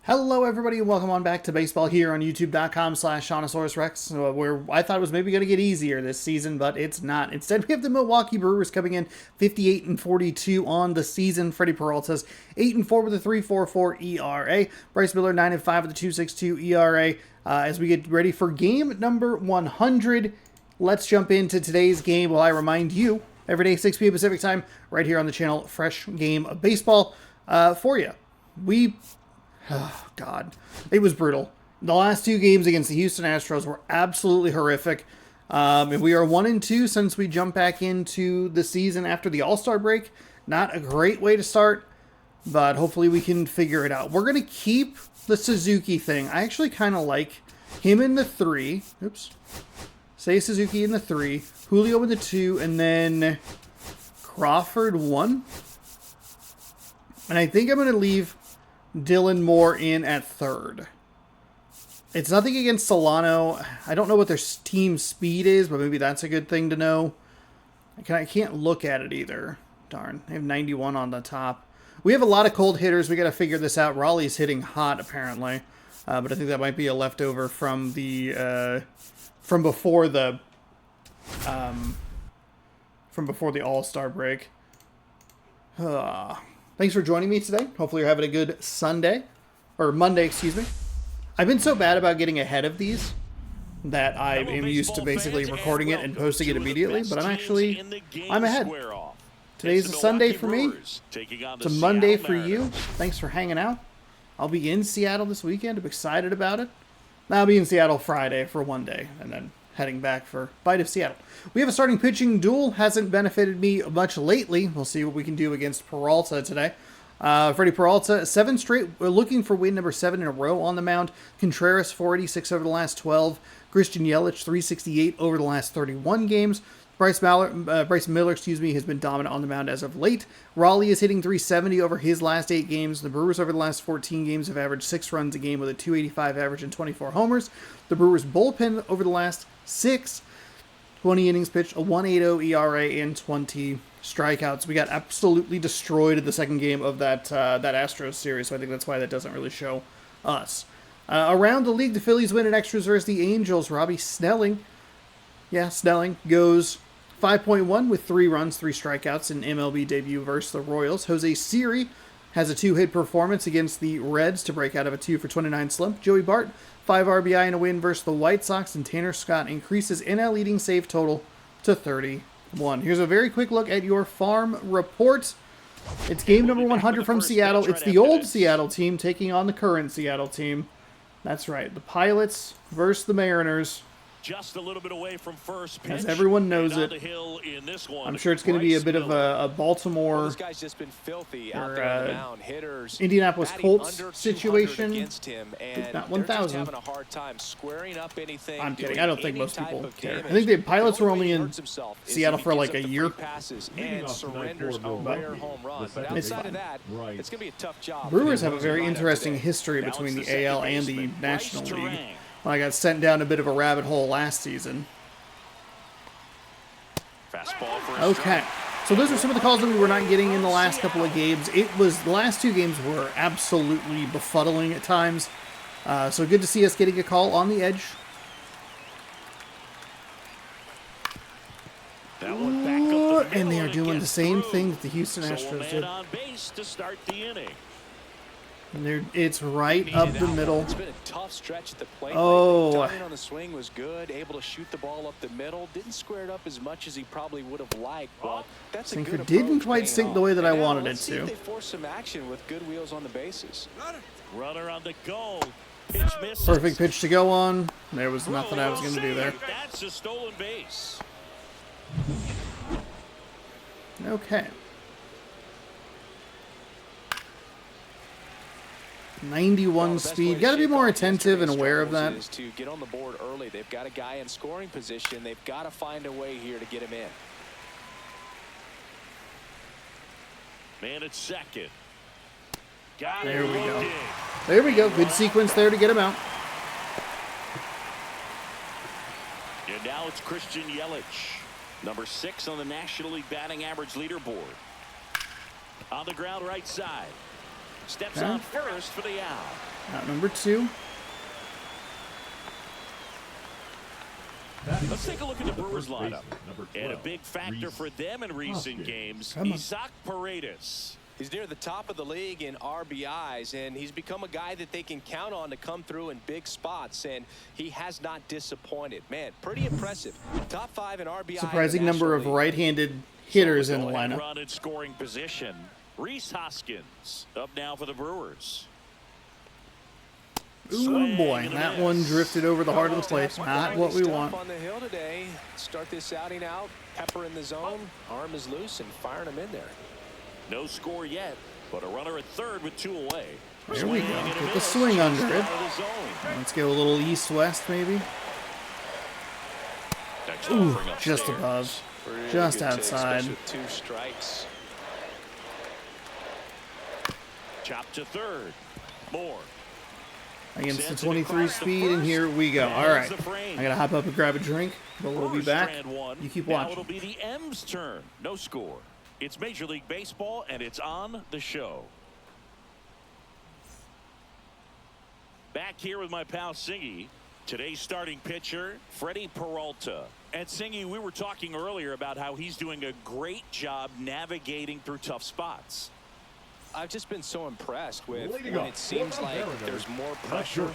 Hello everybody and welcome on back to baseball here on youtube.com/ShaunosaurusRex, where I thought it was maybe going to get easier this season, but it's not. Instead, we have the Milwaukee Brewers coming in 58-42 on the season. Freddie Peralta's 8-4 with a 3.44 ERA. Bryce Miller 9-5 with a 2.62 ERA. As we get ready for game number 100, let's jump into today's game while I remind you, every day 6 p.m. Pacific time, right here on the channel, fresh game of baseball for you. Oh, God. It was brutal. The last two games against the Houston Astros were absolutely horrific. And we are 1-2 since we jumped back into the season after the All-Star break. Not a great way to start, but hopefully we can figure it out. We're going to keep the Suzuki thing. I actually kind of like him in the 3. Oops. Say Suzuki in the 3. Julio in the 2. And then Crawford 1. And I think I'm going to leave Dylan Moore in at 3rd. It's nothing against Solano. I don't know what their team speed is, but maybe that's a good thing to know. I can't look at it either. Darn. They have 91 on the top. We have a lot of cold hitters. We got to figure this out. Raleigh's hitting hot, apparently. But I think that might be a leftover from the from before the All-Star break. Thanks for joining me today. Hopefully you're having a good Sunday. Or Monday, excuse me. I've been so bad about getting ahead of these that I am used to basically recording it and posting it immediately, but I'm ahead. Today's a Sunday for me. It's a Monday for you. Thanks for hanging out. I'll be in Seattle this weekend. I'm excited about it. I'll be in Seattle Friday for one day, and then heading back for Bite of Seattle. We have a starting pitching duel. Hasn't benefited me much lately. We'll see what we can do against Peralta today. Freddie Peralta, 7 straight. We're looking for win number 7 in a row on the mound. Contreras, 486 over the last 12. Christian Yelich, 368 over the last 31 games. Bryce Miller, has been dominant on the mound as of late. Raleigh is hitting 370 over his last 8 games. The Brewers over the last 14 games have averaged 6 runs a game with a 285 average and 24 homers. The Brewers bullpen over the last 6, 20 innings pitched, a 1.80 ERA, and 20 strikeouts. We got absolutely destroyed in the second game of that Astros series, so I think that's why that doesn't really show us. Around the league, the Phillies win in extras versus the Angels. Robbie Snelling goes 5.1 with 3 runs, 3 strikeouts in MLB debut versus the Royals. Jose Siri has a 2-hit performance against the Reds to break out of a 2-for-29 slump. Joey Bart, 5 RBI in a win versus the White Sox, and Tanner Scott increases NL leading save total to 31. Here's a very quick look at your farm report. It's game number 100 from Seattle. It's the old Seattle team taking on the current Seattle team. That's right, the Pilots versus the Mariners. Just a little bit away from first pitch. As everyone knows it. I'm sure it's going to be a bit of a Baltimore this guy's just been filthy out there on the mound. Hitters Indianapolis Colts situation. Against him, and not 1,000. having a hard time squaring up anything. I'm kidding. I don't think most people care. I think the Pilots were only in Seattle for like a year. And surrenders a rare home run. But outside of that, it's going to be a tough job. Brewers have a very interesting history between the AL and the National League. I got sent down a bit of a rabbit hole last season. Okay, so those are some of the calls that we were not getting in the last couple of games. The last 2 games were absolutely befuddling at times. So good to see us getting a call on the edge. And they are doing the same thing that the Houston Astros did. And it's right up the middle. It's been a tough stretch at the plate. Oh. Timing on the swing was good. Able to shoot the ball up the middle. Didn't square it up as much as he probably would have liked. But that's Sinker didn't quite sink the way that I wanted it to. They forced some action with good wheels on the bases. Runner on the goal. Pitch misses. Perfect pitch to go on. There was nothing I was going to do there. That's a stolen base. Okay. 91 speed. Got to be more attentive and aware of that. To get on the board early, they've got a guy in scoring position. They've got to find a way here to get him in. Man at second. There we go. There we go. Good sequence there to get him out. And now it's Christian Yelich, number 6 on the National League batting average leaderboard. On the ground right side. Steps on first for the out. Out number 2. Let's take a look at the Brewers lineup. And a big factor for them in recent games, Isaac Paredes. He's near the top of the league in RBIs, and he's become a guy that they can count on to come through in big spots, and he has not disappointed. Man, pretty impressive. Top 5 in RBI. Surprising number of right-handed hitters in the lineup. Run in scoring position. Rhys Hoskins up now for the Brewers. Ooh, boy, that one drifted over the heart of the plate. Not what we want. On the hill today. Start this outing out. Pepper in the zone. Arm is loose and firing him in there. No score yet, but a runner at third with 2 away. There we go. Get the swing under it. Let's go a little east-west, maybe. Ooh, just above. Just outside. 2 strikes. Chop to third. Moore. Against the 23 speed, and here we go. All right. I got to hop up and grab a drink, but we'll be back. You keep watching. Now it'll be the M's turn. No score. It's Major League Baseball, and it's on the show. Back here with my pal Singy. Today's starting pitcher, Freddie Peralta. And Singy, we were talking earlier about how he's doing a great job navigating through tough spots. I've just been so impressed with when it seems like there's more pressure.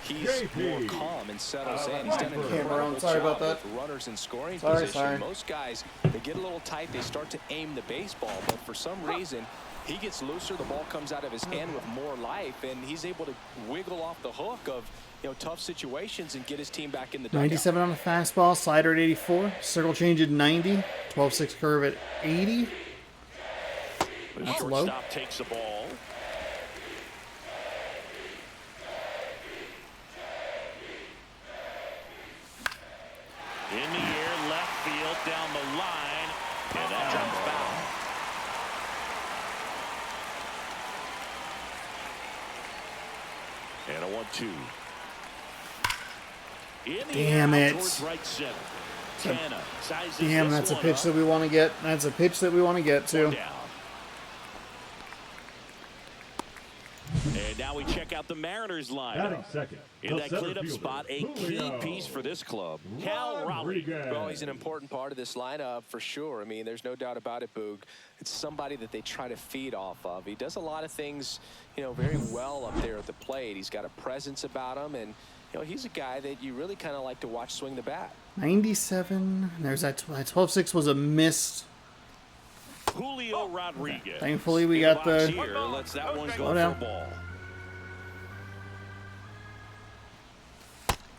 He's more calm and settles in. He's done an incredible job with runners in scoring position. Most guys, they get a little tight, they start to aim the baseball, but for some reason, he gets looser, the ball comes out of his hand with more life, and he's able to wiggle off the hook of tough situations and get his team back in the dugout. 97 on the fastball, slider at 84, circle change at 90, 12-6 curve at 80. The That's shortstop low. takes the ball. In the air, left field, down the line, and that drops foul. And a 1-2. Damn it. Right center. Damn, that's a pitch that we want to get. That's a pitch that we want to get to. And now we check out the Mariners lineup. In that cleanup spot, a key piece for this club, Cal Raleigh. Well, he's an important part of this lineup for sure. I mean, there's no doubt about it, Boog. It's somebody that they try to feed off of. He does a lot of things, very well up there at the plate. He's got a presence about him, and he's a guy that you really kind of like to watch swing the bat. 97. There's that 12-6 was a missed. Julio Rodriguez. Thankfully, we got the. Here, lets that one go for down. a ball.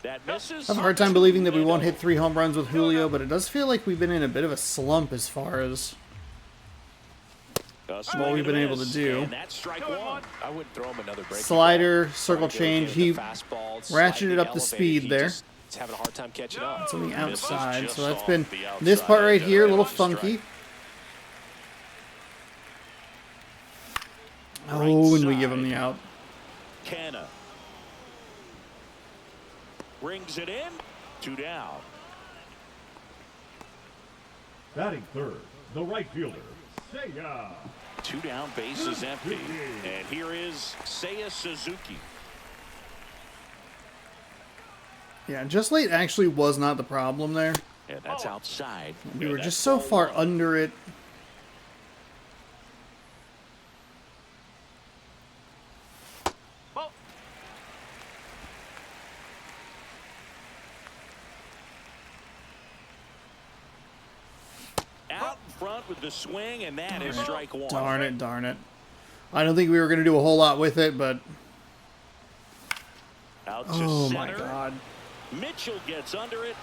That misses. I have a hard time believing that we won't hit 3 home runs with Julio, but it does feel like we've been in a bit of a slump as far as what we've been able to do. And that's strike 1. I wouldn't throw him another break. Slider, circle change. He ratcheted up the speed there. He's having a hard time catching up. It's on the outside, so that's been this part right here, a little funky. Oh, and we give him the out. Canna brings it in. 2 down. Batting third, the right fielder, Seiya. 2 down, base is empty. And here is Seiya Suzuki. Yeah, just late actually was not the problem there. And that's outside. We were just so far under it. Out in front with the swing, and that is strike 1. Darn it, darn it. I don't think we were going to do a whole lot with it, but... Out to Oh, center. my God. Mitchell gets under it.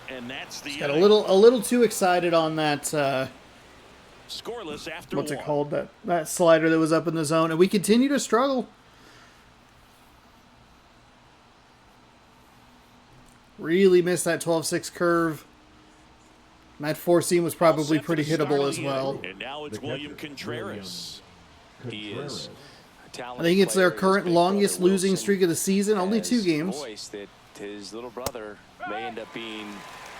And that's the Got a little too excited on that, scoreless after what's it 1. called, that slider that was up in the zone, and we continue to struggle. Really missed that 12-6 curve. And that 4-seam was probably pretty hittable as well. And now it's William Contreras. He is a I think it's their current longest losing streak of the season, only 2 games. Voice that his little brother may end up being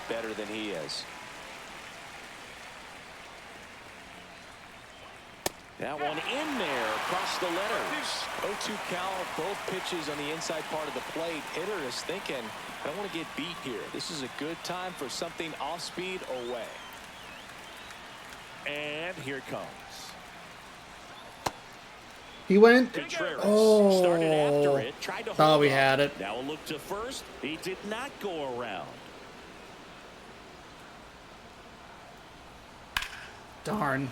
better than he is. That one in there across the letters. 0-2 count, both pitches on the inside part of the plate. Hitter is thinking, I don't want to get beat here. This is a good time for something off speed away. And here it comes. He went. Contreras Oh, started after it, tried to thought hold we up. had it. Now a look to first. He did not go around. Darn.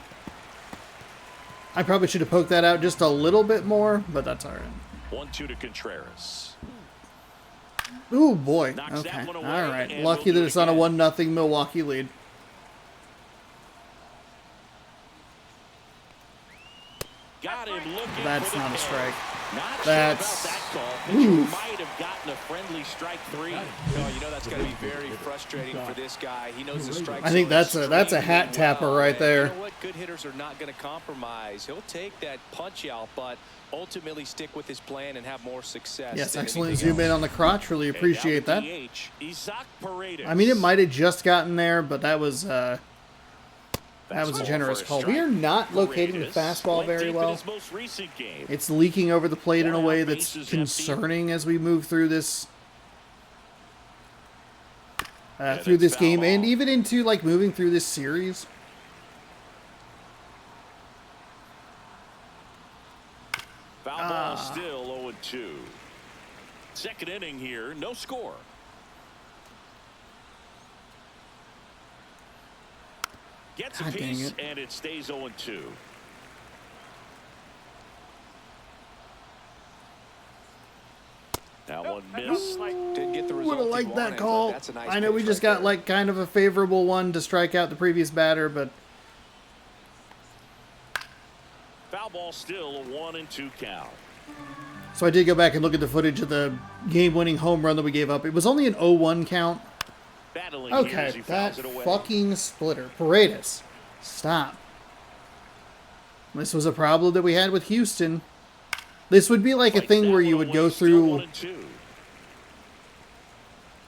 I probably should have poked that out just a little bit more, but that's all right. 1-2 to Contreras. Ooh, boy. Knocks Okay. that one away, All right. and Lucky we'll that do it's it not a again. 1-0 Milwaukee lead. Got him looking. That's for the not a hit. strike. Not That's- sure about that call. Pitcher Oof. might have gotten a friendly strike 3. Oh, you know that's got to be very frustrating for this guy. He knows the strike I think zone that's a hat extremely tapper well. right And there. You know what? Good hitters are not going to compromise. He'll take that punch out, but ultimately stick with his plan and have more success. Yes, than excellent anything zoom in else. on the crotch. Really appreciate that. DH, Isaac Paredes. I mean, it might have just gotten there, but that was a generous for a call. strike. We are not locating the Paredes fastball went very deep in well. his most recent game. It's leaking over the plate in a One way out, that's bases empty. concerning as we move through this And through it's this foul game ball. and even into like moving through this series. Foul ball still 0-2. Second inning here, no score. Gets a God dang piece, it. and it stays 0-2. That one missed. Didn't get the Would result have he liked that wanted, call. but that's a nice I know we pitch just right got there. like kind of a favorable one to strike out the previous batter, but Foul ball still a 1-2 count. so I did go back and look at the footage of the game-winning home run that we gave up. It was only an 0-1 count. Battling here as Okay, he that fouls it away. fucking splitter. Paredes, stop. This was a problem that we had with Houston. This would be like a Fights thing that where you one would away, go still through, 1-2.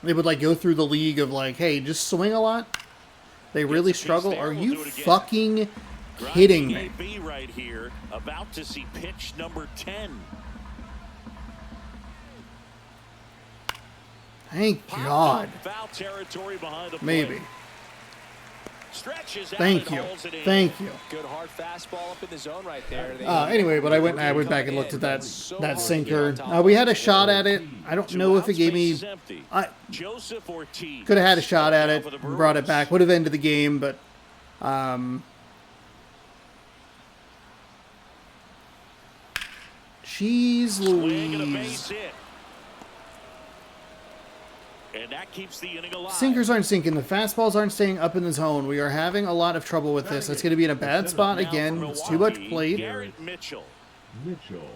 they would like go through the league of like, hey, just swing a lot. They really a piece struggle. there, Are we'll you do it again. fucking kidding me? AB right here, about to see pitch number 10. Thank Popped God. up foul territory behind the plate. Maybe. Stretches out Thank and you. hauls it in. Thank you. Good hard fastball up in the zone right there. They- Anyway, but I went back and looked at that sinker. We had a shot at it. I don't know if it gave me. I Joseph Ortiz could have had a shot at it, for the brought it Brewers. back, would have ended the game, but jeez Swing and a Louise. base hit. And that keeps the inning alive. Sinkers aren't sinking. The fastballs aren't staying up in the zone. We are having a lot of trouble with this. It's going to be in a bad spot Now again. for It's too much Milwaukee, plate. Garrett Mitchell. Mitchell.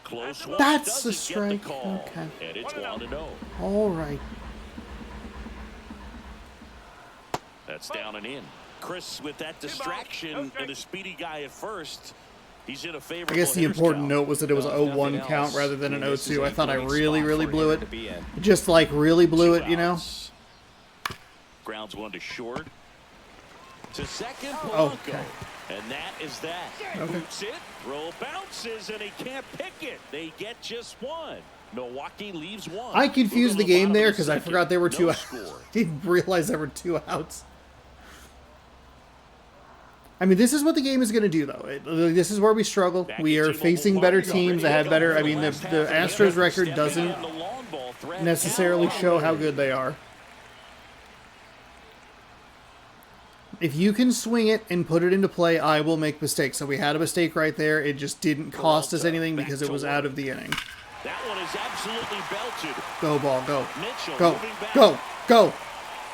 Close one. That's a Doesn't get the strike. call. Okay. And it's 1-0. All right. That's down and in. Chris with that distraction and a speedy guy at first. He's in a favorable I guess the hitter's important count. note was that it was a If nothing 0-1 count else, rather than an this is 0-2. I a thought I great really, spot really for a blew hitter it. to be in. Just like really blew 2 it, you know? outs. Grounds one to short. To second, Polanco. Oh, okay. And that is that. Okay. Boots it, throw bounces, and he can't pick it. They get just one. Milwaukee leaves one. I confused the Moving to game bottom there of the because I second. forgot there were No two. score. Didn't realize there were 2 outs. I mean, this is what the game is going to do, though. This is where we struggle. Back We at are T-Mobile facing Park, better he's teams that already have better. I going mean, for the last half of Astros inning. record Stepping doesn't on the long ball, threat necessarily count show how already. good they are. If you can swing it and put it into play, I will make mistakes. So we had a mistake right there. It just didn't cost us anything because it was out of the inning. That one is absolutely belted. Go ball, go, Mitchell go, moving back. go, go.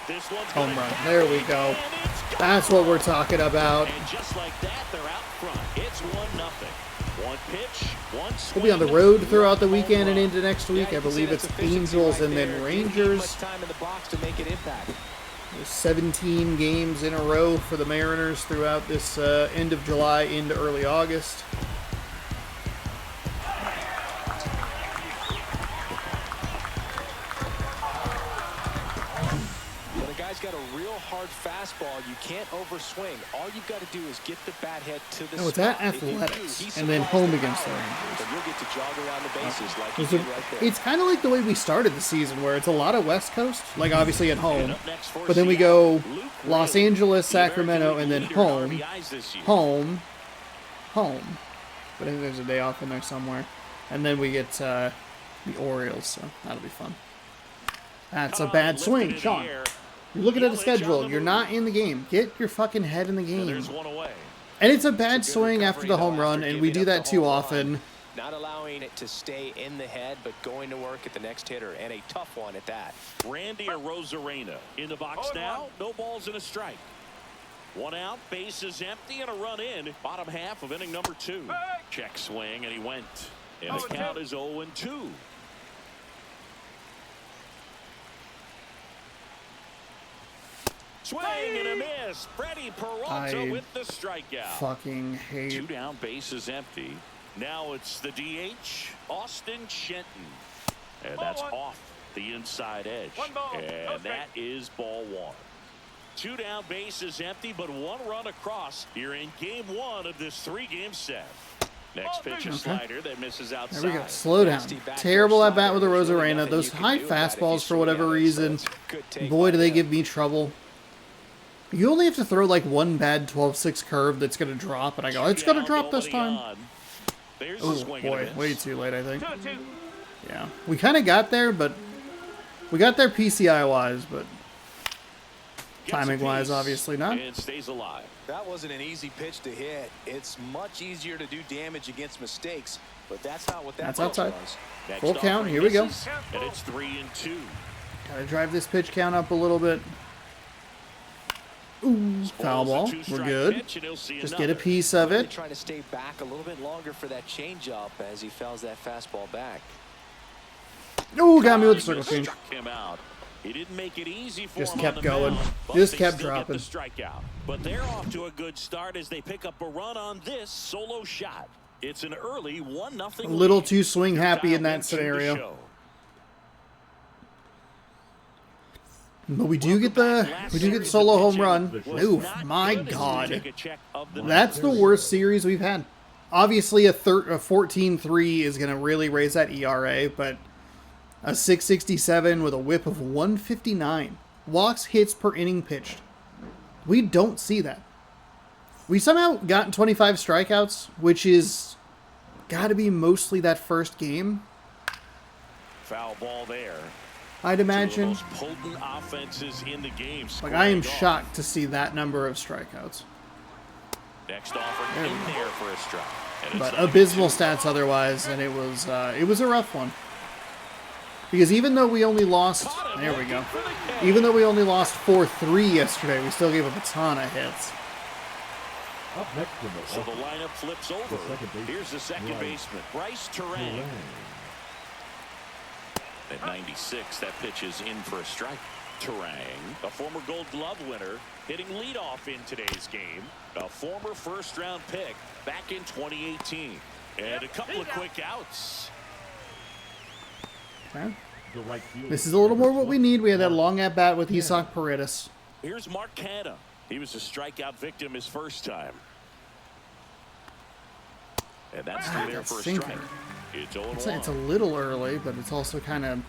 This one's Home gonna run. catch There we it, go. and it's gone. That's what we're talking about. And just like that, they're out front. It's 1-0. One pitch, one swing. We'll be on the road throughout the one home weekend and run. into next week. Yeah, I you can believe say it's that's efficiency Angels right and there. then Didn't need Rangers. much time in the box to make an impact. There's 17 games in a row for the Mariners throughout this end of July into early August. When a guy's got a real hard fastball. You can't overswing. All you've got to do is get the bat head to the No, it's at Athletics, and then home against the Rangers. You'll get to jog around the bases like you did right there. It's kind of like the way we started the season, where it's a lot of West Coast, like obviously at home, but then we go Los Angeles, Sacramento, and then home, home. But I think there's a day off in there somewhere. And then we get the Orioles, so that'll be fun. That's a bad swing, Sean. You're looking at the schedule. You're not in the game. Get your fucking head in the game. And it's a bad swing after the home run, and we do that too often. Not allowing it to stay in the head, but going to work at the next hitter, and a tough one at that. Randy Arozarena in the box now. No balls and a strike. One out, base is empty, and a run in. Bottom half of inning number 2. Check swing, and he went. And the count is 0-2. Swing and a miss. Freddie Peralta with the strikeout. Fucking hate. 2 down, base is empty. Now it's the DH, Austin Shenton. And that's off the inside edge. And that is ball 1. 2 down, base is empty, but 1 run across. You're in game 1 of this 3-game set. Next pitch, a slider that misses outside. There we go. Slow down. Terrible at bat with the Arozarena. Those high fastballs, for whatever reason, boy, do they give me trouble. You only have to throw like one bad 12-6 curve that's going to drop, and I go, it's going to drop this time. Oh, boy. Way too late, I think. Yeah. We kind of got there, but we got there PCI-wise, but timing-wise, obviously not. And stays alive. That wasn't an easy pitch to hit. It's much easier to do damage against mistakes, but that's not what that outside. Was. Full count. Here we go. And it's 3-2. Gotta drive this pitch count up a little bit. Ooh, foul ball. We're good. Just get a piece of it. Trying to stay back a little bit longer for that changeup as he fouls that fastball back. Ooh, got me with the circle change. He didn't make it easy for just him kept on the going. mound, Just kept dropping. The strikeout. But they're off to a good start as they pick up a run on this solo shot. It's an early 1-0. A little too swing happy in that scenario. But we do get the solo home run. Oof, my God. That's the worst series we've had. Obviously, a 14-3 is going to really raise that ERA, but a 6.67 with a whip of 159. Walks, hits per inning pitched. We don't see that. We somehow got 25 strikeouts, which is got to be mostly that first game. Foul ball there. I'd imagine. Most potent offenses in the game. Like, I am shocked to see that number of strikeouts. Next offer in there for a strike. But abysmal stats otherwise, and it was a rough one. Because even though we only lost, there we go. Even though we only lost 4-3 yesterday, we still gave up a ton of hits. Up next in the so the lineup flips over. Here's the second baseman, Bryce Terang. At 96, that pitch is in for a strike. Terang, a former Gold Glove winner, hitting leadoff in today's game. A former first-round pick back in 2018. And a couple of quick outs. Okay. This is a little more what we need. We had that long at-bat with Isak Paredes. Here's Mark Canha. He was a strikeout victim his first time. And that's there for a strike. It's a little early, but it's also kind of...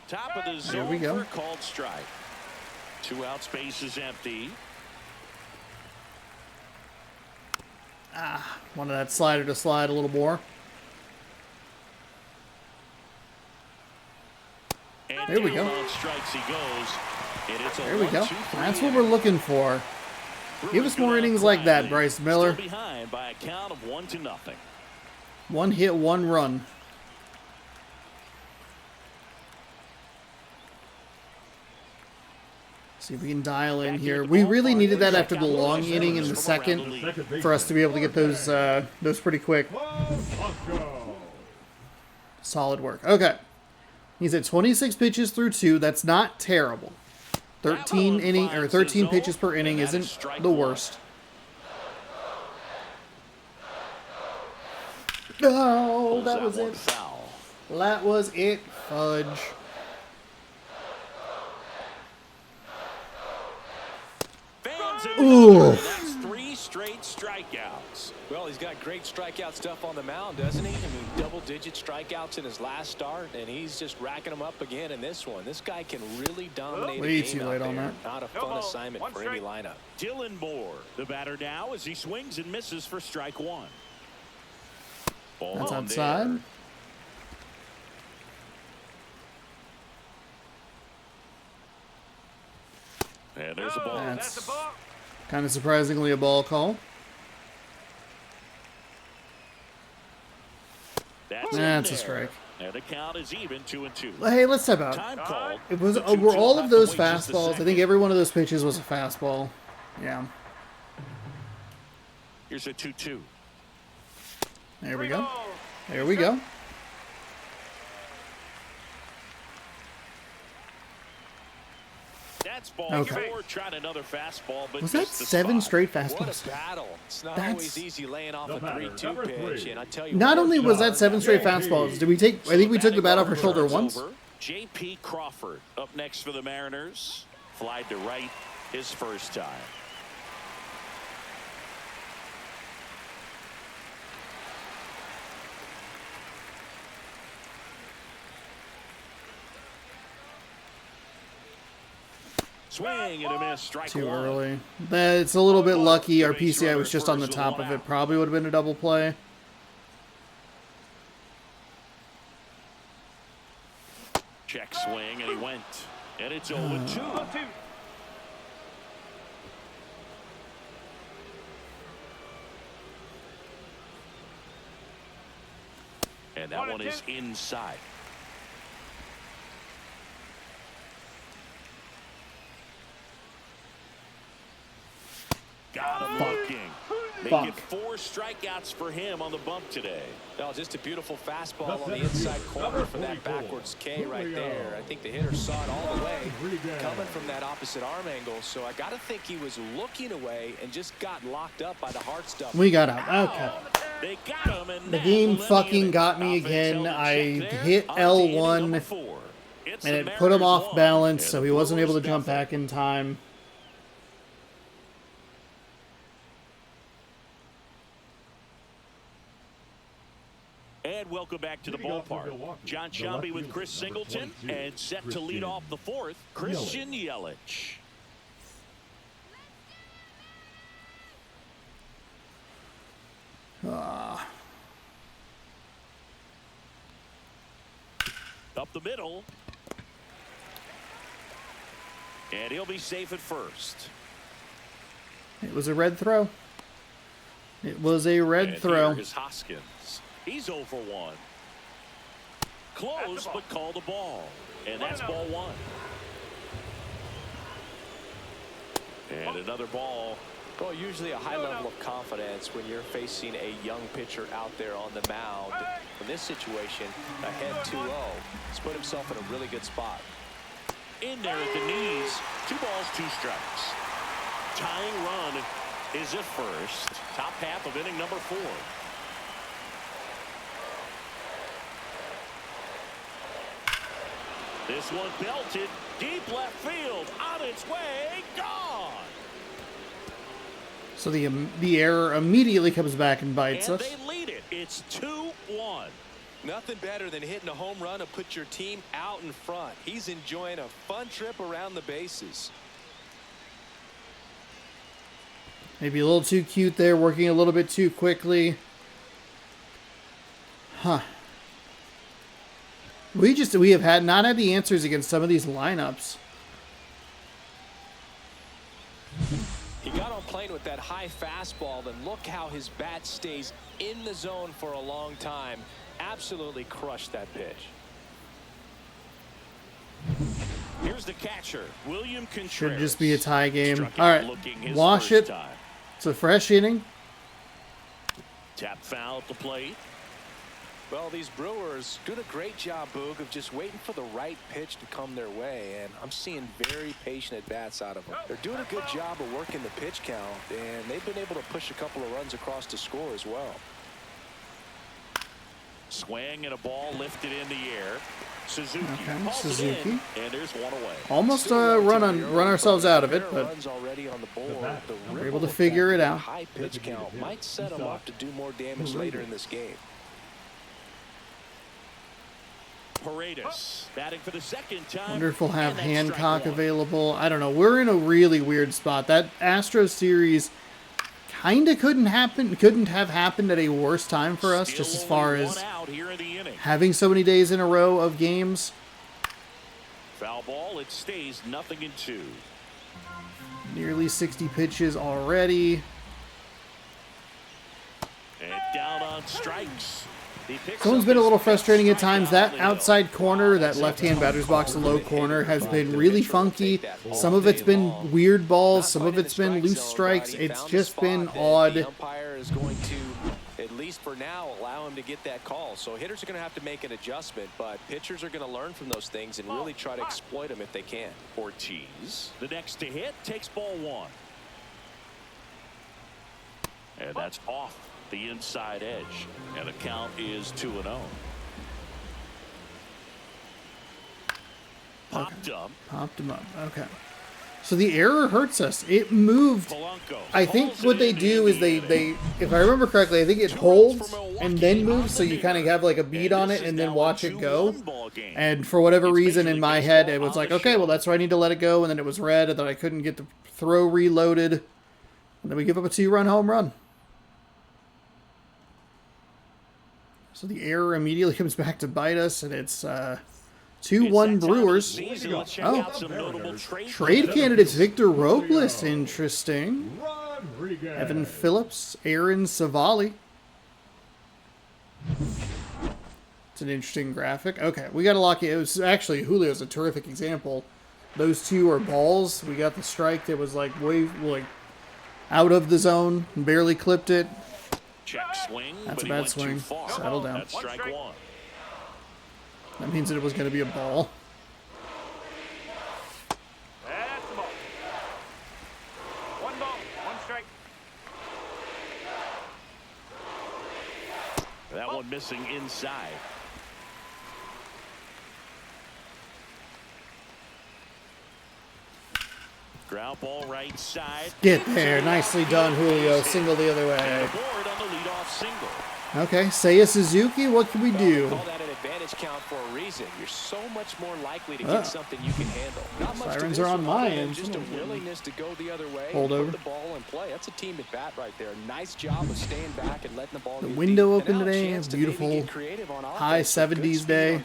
Top of the zone. There we go. For a called strike. 2 out, space is empty. Wanted that slider to slide a little more. And there we go. Strikes he goes. And it's a there we go. That's what we're looking for. Give us more innings like that, Bryce Miller. Still behind by a count of 1-0. 1 hit, 1 run. See if we can dial in here. We really needed that after the long inning in the second for us to be able to get those pretty quick. Solid work. Okay. He's at 26 pitches through 2. That's not terrible. 13 pitches per inning isn't the worst. Oh, that was it. That was it, fudge. Swings at Ooh. another, and that's 3 straight strikeouts. Well, he's got great strikeout stuff on the mound, doesn't he? I mean, double-digit strikeouts in his last start, and he's just racking them up again in this one. This guy can really dominate Way a too game late out on there. that. Not a fun assignment for any lineup. Dylan Moore, the batter now, as he swings and misses for strike 1. Ball That's on outside. there. And there's a ball. That's kind of surprisingly a ball call. That's a strike. And the count is even 2-2. Hey, let's step out. Time called. It was The 2-2 were all have of to those wait just a fastballs. I second. think every one of those pitches was a fastball. Yeah. Here's a 2-2. There we go. There we go. That's ball Okay. 4. Tried another fastball, but Was that missed the 7 spot. straight What fastballs? a battle. It's not That's- always easy laying off The a batter, 3-2 number pitch. 3. And I tell you Not what, only was that 7 straight fastballs, did we take? I think we took the bat off our shoulder once. J.P. Crawford up next for the Mariners. Flied to right his first time. Swing and a miss. Strike Too 1. early. It's a little bit lucky. Our PCI was just on the top of it. Probably would have been a double play. Check swing, and he went. And it's 0-2. And that one is inside. Got him looking. Making 4 strikeouts for him on the bump today. No, just a beautiful fastball on the inside corner for that backwards K right there. I think the hitter saw it all the way coming from that opposite arm angle. So I got to think he was looking away and just got locked up by the hard stuff. We got out. Okay. They got him, and The now game Lenny fucking and got me offense again. held in I check there. hit On to inning L1 number 4. It's and the it put him Mariners off 1 balance, and so the he wasn't able to Brewers jump nothing. back in time. And welcome back to the ballpark. John Shelby with Chris Singleton, and set to lead off the 4th, Christian Yelich. Up the middle. And he'll be safe at first. It was a red throw. It was a red And throw. here is Hoskins. He's 0 for 1. Close, but called a ball. And that's ball 1. And another ball. Well, usually a high level of confidence when you're facing a young pitcher out there on the mound. In this situation, ahead 2-0. He's put himself in a really good spot. In there at the knees. 2 balls, 2 strikes. Tying run is at first. Top half of inning number 4. This one belted deep left field. On its way. Gone. So the error immediately comes back and bites And us. they lead it. It's 2-1. Nothing better than hitting a home run to put your team out in front. He's enjoying a fun trip around the bases. Maybe a little too cute there, working a little bit too quickly. Huh. We have not had the answers against some of these lineups. He got on plane with that high fastball, and look how his bat stays in the zone for a long time. Absolutely crushed that pitch. Here's the catcher, William Contreras. Should just be a tie game. Struck All out right, looking his wash first it. time. It's a fresh inning. Tap foul at the plate. Well, these Brewers doing a great job, Boog, of just waiting for the right pitch to come their way, and I'm seeing very patient at-bats out of them. They're doing a good job of working the pitch count, and they've been able to push a couple of runs across the score as well. Swing and a ball lifted in the air. Suzuki. Okay, Suzuki. And there's one away. Almost run ourselves out of it, but we're able to figure it out. High pitch count might set him up to do more damage later in this game. Paredes batting for the second time. Wonder if we'll have Hancock available. I don't know. We're in a really weird spot. That Astros series kind of couldn't have happened at a worse time for us, just as far as having so many days in a row of games. Foul ball, it stays 0-2. Nearly 60 pitches already. And down on strikes. Someone's been a little frustrating at times. That outside corner, that left-hand batter's box low corner, has been really funky. Some of it's been weird balls. Some of it's been loose strikes. It's just been odd. The umpire is going to, at least for now, allow him to get that call. So hitters are going to have to make an adjustment, but pitchers are going to learn from those things and really try to exploit them if they can. Ortiz, the next to hit, takes ball one. And that's off the inside edge, and the count is 2-0. Popped him up. Okay. So the error hurts us. It moved. Polanco. I think what they do is they, if I remember correctly, I think it holds and then moves, so you kind of have like a beat on it and then watch it go. And for whatever reason in my head, it was like, okay, well, that's where I need to let it go. And then it was red, and then I couldn't get the throw reloaded. And then we give up a 2-run home run. So the error immediately comes back to bite us, and it's 2-1 Brewers. Oh, trade candidates Victor Robles, interesting. Evan Phillips, Aaron Savali. It's an interesting graphic. Okay, we got to lock it. It was actually, Julio's a terrific example. Those two are balls. We got the strike that was like out of the zone, barely clipped it. Check swing, that's a bad swing. Settle down. That's strike one. That means that it was going to be a ball. That's the ball. One ball, one strike. That one missing inside. Ground ball right side. Get there. Nicely done, Julio. Single the other way. Okay, Seiya Suzuki, what can we do? Call that an advantage count for a reason. You're so much more likely to get something you can handle. Not much Sirens are on my end. Just a willingness to go the other way. Hold over. Put the ball in play. That's a team at bat right there. Nice job of staying back and letting the ball. The window open today. Beautiful high 70s day.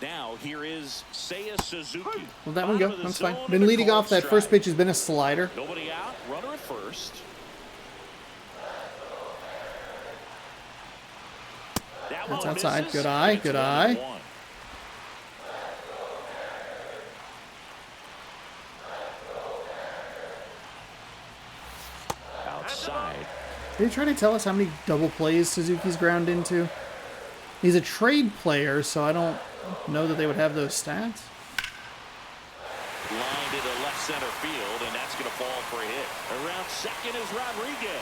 Now here is Seiya Suzuki. Well, that one go. That's fine. Been leading off. That first pitch has been a slider. Nobody out. Runner at first. That's outside. Good eye. Good eye. Outside. Are you trying to tell us how many double plays Suzuki's ground into? He's a trade player, so I don't know that they would have those stats. Line to the left center field, and that's going to fall for a hit. Around second is Rodriguez.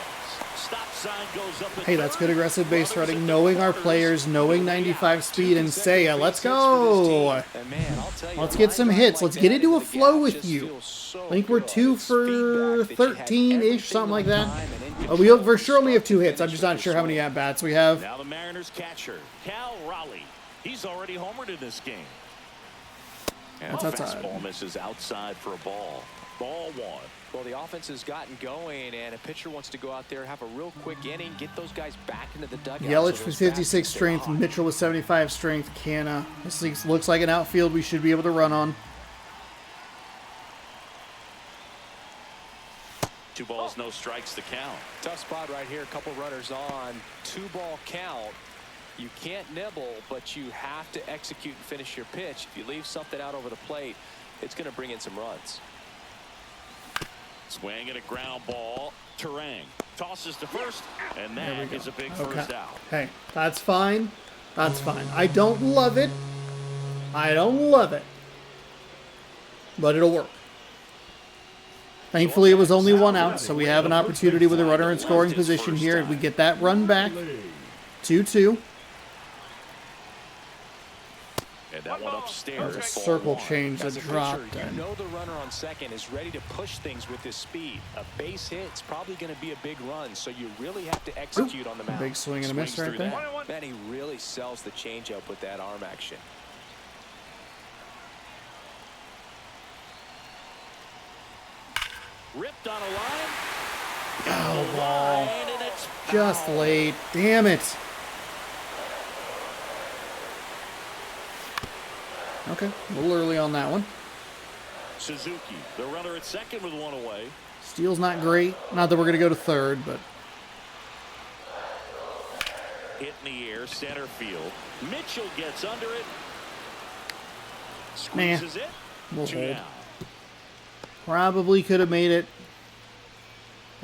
Stop sign goes up. Hey, that's good aggressive base running, knowing our players, knowing 95 speed, and Seiya, let's go. Let's get some hits. Let's get into a flow with you. I think we're 2 for 13-ish, something like that. We for sure only have 2 hits. I'm just not sure how many at-bats we have. Now the Mariners catcher, Cal Raleigh. He's already homered in this game. And that's outside. Fastball misses outside for a ball. Ball one. Well, the offense has gotten going, and a pitcher wants to go out there, have a real quick inning, get those guys back into the dugout. Yelich with 56 strength, Mitchell with 75 strength, Canna. This looks like an outfield we should be able to run on. 2 balls, no strikes to count. Tough spot right here. A couple runners on. 2-ball count. You can't nibble, but you have to execute and finish your pitch. If you leave something out over the plate, it's going to bring in some runs. Swing and a ground ball. Terang tosses to first, and that is a big first out. Hey, that's fine. That's fine. I don't love it. I don't love it. But it'll work. Thankfully, it was only 1 out, so we have an opportunity with a runner in scoring position here. If we get that run back, 2-2. And that one upstairs. That circle change that As a pitcher, dropped. you know the runner on second is ready to push things with his speed. A base hit, it's probably going to be a big run, so you really have to execute on the mound. Big swing and a miss right there. Man, he really sells the changeup with that arm action. Ripped on a line. Oh, ball. And it's Just foul. late. Damn it. Okay, a little early on that one. Suzuki, the runner at second with one away. Steel's not great. Not that we're going to go to third, but Hit in the air, center field. Mitchell gets under it. Squeezes it. we'll Two hold. down. Probably could have made it.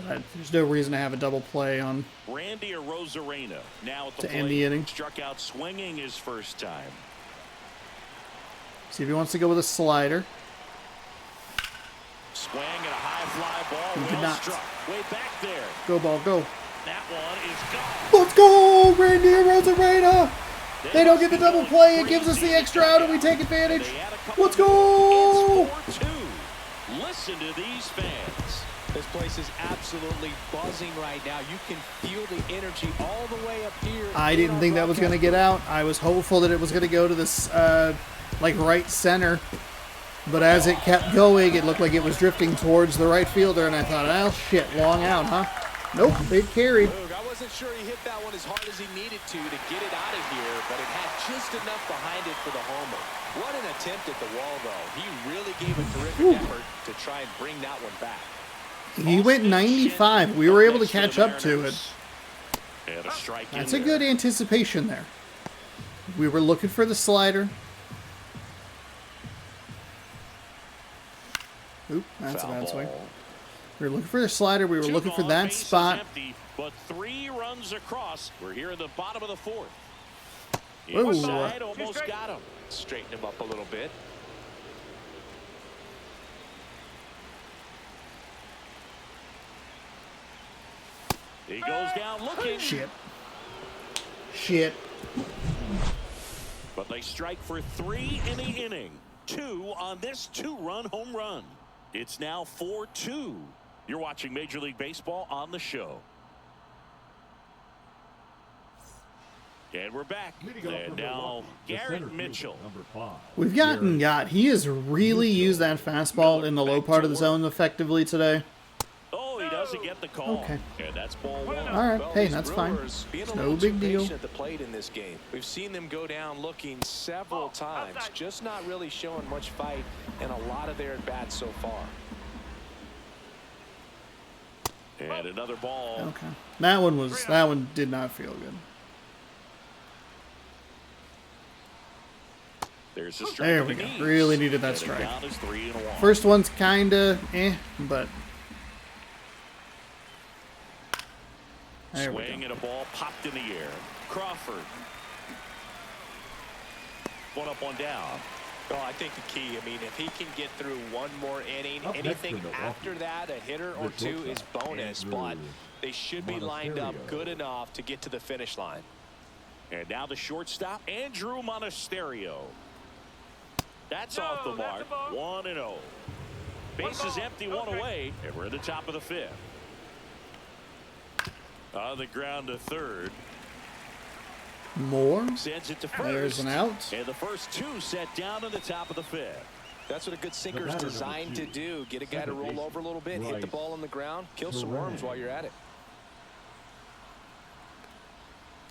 But there's no reason to have a double play on Randy Arozarena now at the to plate. end the inning. Struck out swinging his first time. See if he wants to go with a slider. Swing and a high fly ball. He did Well not. struck. Way back there. Go ball, go. That one is gone. Let's go, Randy Arozarena. They don't get the double play. It gives us the extra out, and we take advantage. They add a couple Let's more. go. It's 4-2. Listen to these fans. This place is absolutely buzzing right now. You can feel the energy all the way up here. I didn't think that was going to get out. I was hopeful that it was going to go to this, like, right center. But as it kept going, it looked like it was drifting towards the right fielder, and I thought, oh, shit, long out, huh? Nope, it carried. I wasn't sure he hit that one as hard as he needed to get it out of here, but it had just enough behind it for the homer. What an attempt at the wall, though. He really gave a terrific effort to try and bring that one back. He went 95. We were able to catch up to it. And a strike in That's a there. good anticipation there. We were looking for the slider. Oop, that's a Foul bad swing. ball. We were looking for the slider. We were Two looking for gone, that base is spot. empty, but 3 runs across. We're here in the bottom of the 4th. Whoa. Inside, almost got him. Straighten him up a little bit. He goes down looking. Shit. Shit. But they strike for 3 in the inning. 2 on this 2-run home run. It's now 4-2. You're watching Major League Baseball on the show. And we're back. And now Garrett Mitchell. We've got. He has really used that fastball in the low part of the zone effectively today. Oh, he doesn't get the call. Okay. And that's ball 1. All right. Well, Hey, these that's fine. Brewers being a It's no little big too deal. patient at the plate in this game. We've seen them go down looking several times, just not really showing much fight and a lot of their at-bats so far. And another ball. Okay. That one did not feel good. There's a strike. There to we the go. knees. Really needed that And the strike. count is 3-1. First one's kinda but there we Swing go. and a ball popped in the air. Crawford. One up, one down. Well, I think the key, if he can get through one more inning, Up next anything for Milwaukee, after that, a hitter or the two is shortstop, bonus, Andrew but they should be lined up Monasterio. good enough to get to the finish line. And now the shortstop, Andrew Monasterio. That's off the mark. 1-0. Bases empty, one away, and we're at the top of the 5th. On the ground to third. More. Sends it to first. There's an out. And the first 2 set down in the top of the 5th. That's what a good sinker is batter, designed to number 2, do. Get a guy to second roll baseman, over a little bit, hit the Bryce ball on the ground, kill some worms while you're at it.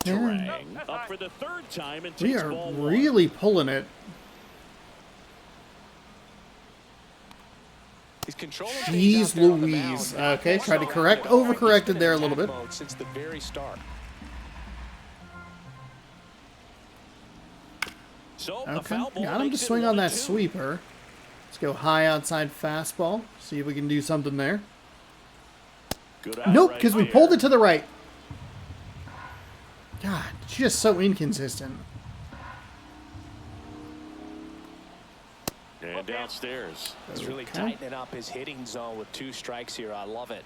Terang up for the 3rd time and We takes are ball 1. really pulling it. He's controlling things Jeez out there on the Louise. mound. Okay, tried to correct, overcorrected there a little bit. Since the very start. So a Okay, foul ball got him to makes it swing on that 1-2. sweeper. Let's go high outside fastball. See if we can do something there. Good eye Nope, right because we there. pulled it to the right. God, it's just so inconsistent. And downstairs. He's really Okay. tightening up his hitting zone with 2 strikes here. I love it.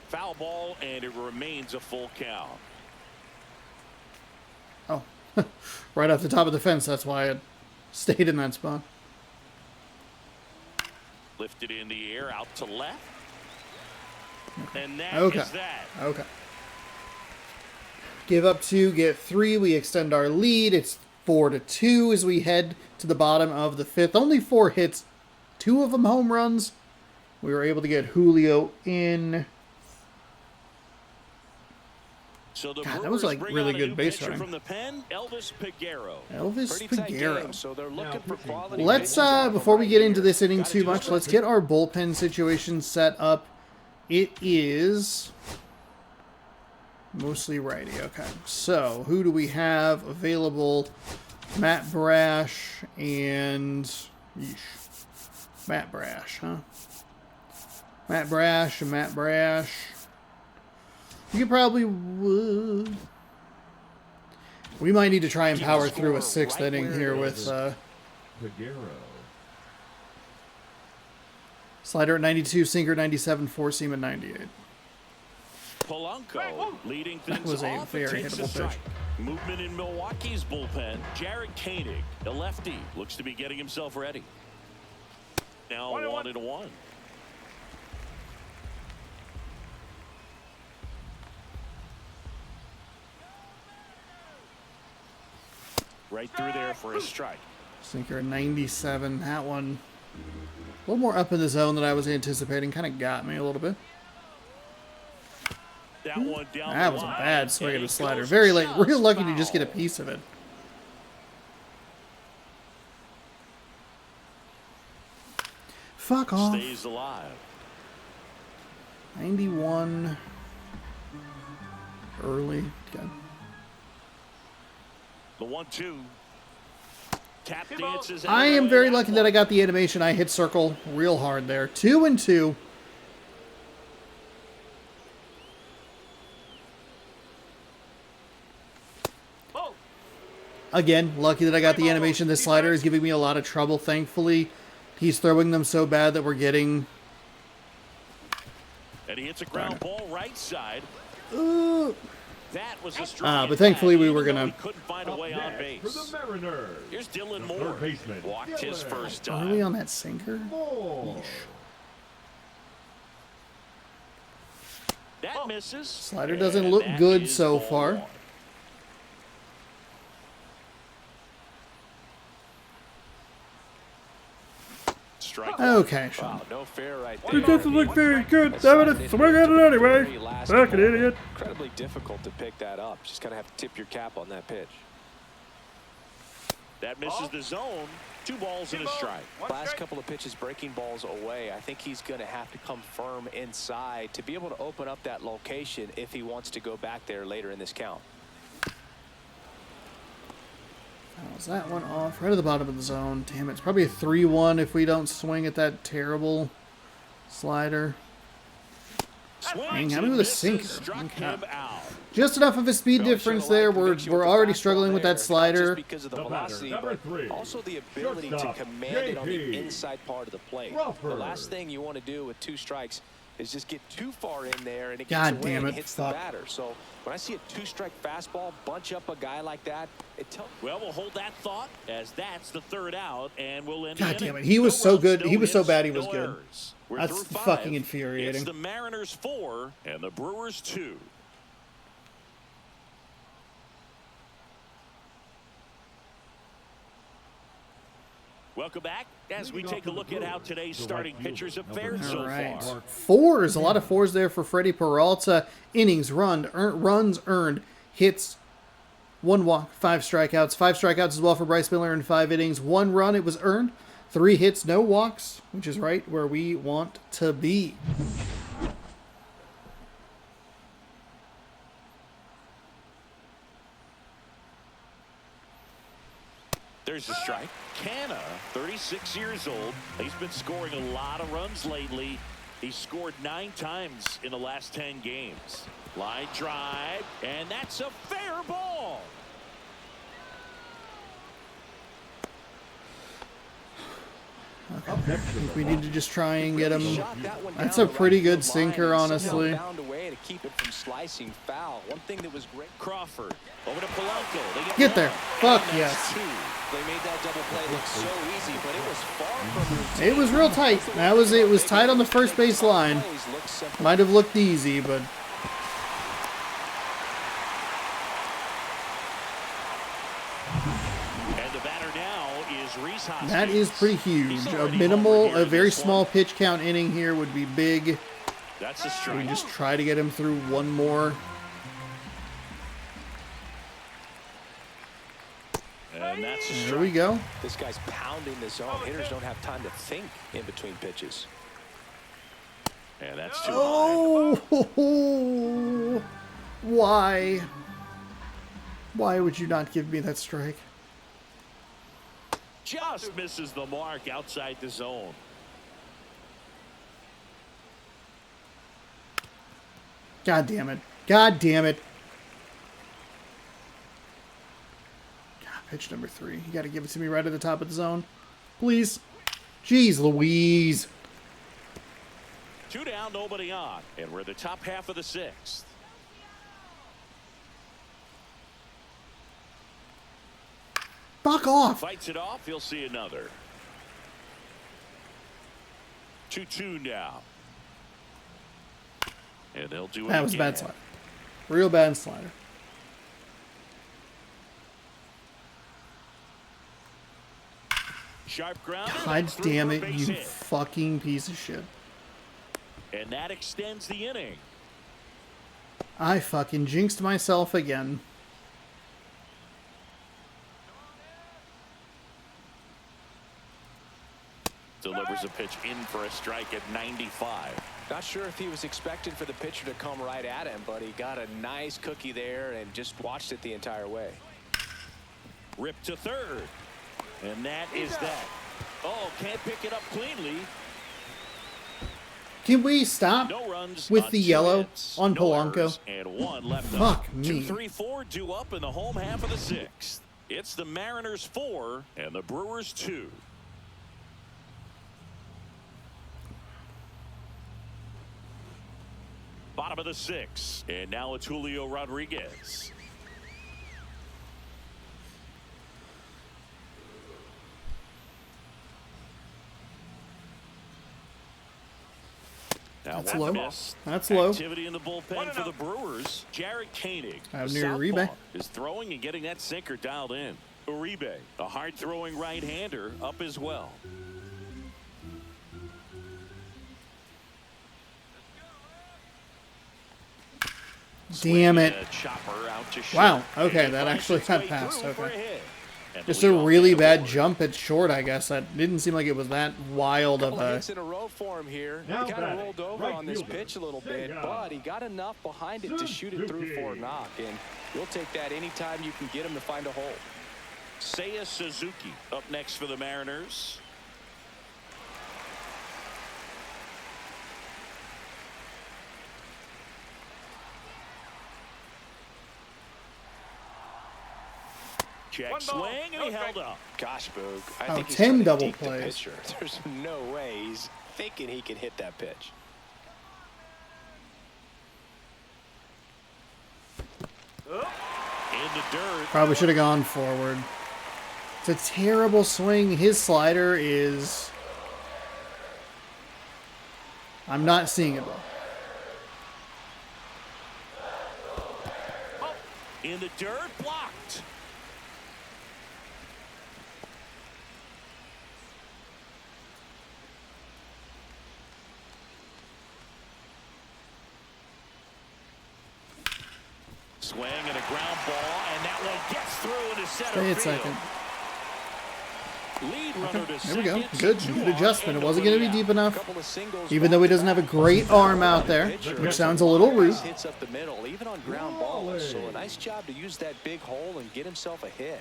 Foul ball, and it remains a full count. Oh, right off the top of the fence. That's why it stayed in that spot. Lifted in the air, out to left. And that is that. Okay. Give up 2, get 3. We extend our lead. It's 4-2 as we head to the bottom of the 5th. Only 4 hits, 2 of them home runs. We were able to get Julio in. So the God, that was like really good base running. From the pen, Elvis Peguero. Elvis Peguero. So they're looking for quality. Let's before we get into this inning too much, let's get our bullpen situation set up. It is mostly righty. Okay, so who do we have available? Matt Brash and Matt Brash, huh? Matt Brash and Matt Brash. You probably would. We might need to try and power through a 6th inning here with slider at 92, sinker 97, 4-seam at 98. Polanco leading things That was a off. very hittable pitch. Movement in Milwaukee's bullpen. Jared Koenig, a lefty, looks to be getting himself ready. Now 1-1. Right through there for a strike. Sinker at 97. That one a little more up in the zone than I was anticipating. Kind of got me a little bit. That one down That was a bad swing of the slider. Very late. Real lucky to just get a piece of it. Fuck off. Stays alive. 91. Early. Good. The 1-2. Tap dances. I am very lucky that I got the animation. I hit circle real hard there. 2-2. Again, lucky that I got the animation. This slider is giving me a lot of trouble. Thankfully, he's throwing them so bad that we're getting... And he hits a ground ball right side. That was a strong but thankfully we were gonna. We couldn't find a way on base. Here's Dylan Moore. Walked his first time. Are we on that sinker? That misses. Slider doesn't look good so far. Okay, Sean. Wow, no fair right It doesn't look very good. I'm gonna swing at it anyway. Fucking idiot. Incredibly difficult to pick that up. Just kind of have to tip your cap on that pitch. That misses the zone. 2 balls and a strike. Last couple of pitches breaking balls away. I think he's going to have to come firm inside to be able to open up that location if he wants to go back there later in this count. Was that one off? Right at the bottom of the zone. Damn it. It's probably a 3-1 if we don't swing at that terrible slider. Dang, how many with a sinker? Okay. Just enough of a speed difference there. We're already struggling with that slider. Because of the velocity, but also the ability to command it on the inside part of the plate. The last thing you want to do with 2 strikes is just get too far in there and it gets away and hits the batter. So when I see a 2-strike fastball bunch up a guy like that, it tells. Well, we'll hold that thought as that's the 3rd out, and we'll end. God damn it! He was so good. He was so bad. He was good. That's fucking infuriating. It's the Mariners 4 and the Brewers 2. Welcome back as we take a look at how today's starting pitchers have fared so far. 4s, a lot of 4s there for Freddie Peralta. Innings runs earned, hits 1 walk, 5 strikeouts. 5 strikeouts as well for Bryce Miller in 5 innings. 1 run, it was earned. 3 hits, no walks, which is right where we want to be. There's a strike. Canna, 36 years old. He's been scoring a lot of runs lately. He's scored 9 times in the last 10 games. Line drive, and that's a fair ball. Up next is the We need to just try and get him. Shot that one That's down a the pretty right good field line sinker, and somehow honestly. found a way to keep it from slicing foul. One thing that was great. Crawford over to Polanco. They Get there. Fuck And yes. that's two. They made that double play look so easy, but it was far from routine. It was real tight. It was tight on the first base line. Might have looked easy, but And the batter now is Rhys Hoskins. that is pretty huge. A very small pitch count inning here would be big. That's a We strike. just try to get him through one more. And that's a There strike. we go. This guy's pounding the zone. Hitters don't have time to think in between pitches. And that's too high. Oh, why? Why would you not give me that strike? Just misses the mark outside the zone. God damn it. God damn it. God, pitch number 3. You got to give it to me right at the top of the zone. Please. Jeez Louise. 2 down, nobody on. And we're the top half of the 6th. Fuck off. Fights it off. He'll see another. 2-2 now. And they'll do it That was a again. bad slider. Real bad slider. Sharp ground. God damn it, you fucking piece of shit. And that extends the inning. I fucking jinxed myself again. Delivers a pitch in for a strike at 95. Not sure if he was expecting for the pitcher to come right at him, but he got a nice cookie there and just watched it the entire way. Ripped to third. And that is that. Oh, can't pick it up cleanly. Can we stop No runs with on the 2 yellow hits, on no Polanco? errors, and 1 left. Fuck me. 2-3-4 due up in the home half of the 6th. It's the Mariners 4 and the Brewers 2. Bottom of the 6th, and now it's Julio Rodriguez. Now That's one low. miss. That's low. Activity in the bullpen for the Brewers. Jared Koenig, Out the near Uribe. southpaw, is throwing and getting that sinker dialed in. Uribe, a hard-throwing right-hander, up as well. Damn it. Swinging a chopper out to Wow, short. okay, And that it actually finds its got way past, through for okay. a hit. And Just the a leadoff really man bad aboard. jump at short, I guess. That didn't seem like it was that wild of Couple a... hits in a row for him here. Now He kind batting, of rolled over right on this fielder, pitch a little bit, Sega. but he got enough behind it to shoot it through for a Suzuki. knock, and you'll take that anytime you can get him to find a hole. Seiya Suzuki up next for the Mariners. Check One ball, swing, and no he held strike. up. Gosh, Boog, I Oh, think he's 10 trying to double deke the plays. pitcher. There's no way he's thinking he can hit that pitch. In the dirt. Probably should have gone forward. It's a terrible swing. His slider is... I'm not seeing it, though. In the dirt, blocked. Swing and a ground ball, and that one gets through into center Stay at field. second. Lead runner to There we go. second, Good. two Good on, adjustment. It and wasn't going to be nobody deep out. enough. Couple of singles Even though he doesn't have a great arm out there, Pitcher. which sounds a little rude. Nice hits up the middle, even on ground balls. So a nice job to use that big hole and get himself a hit.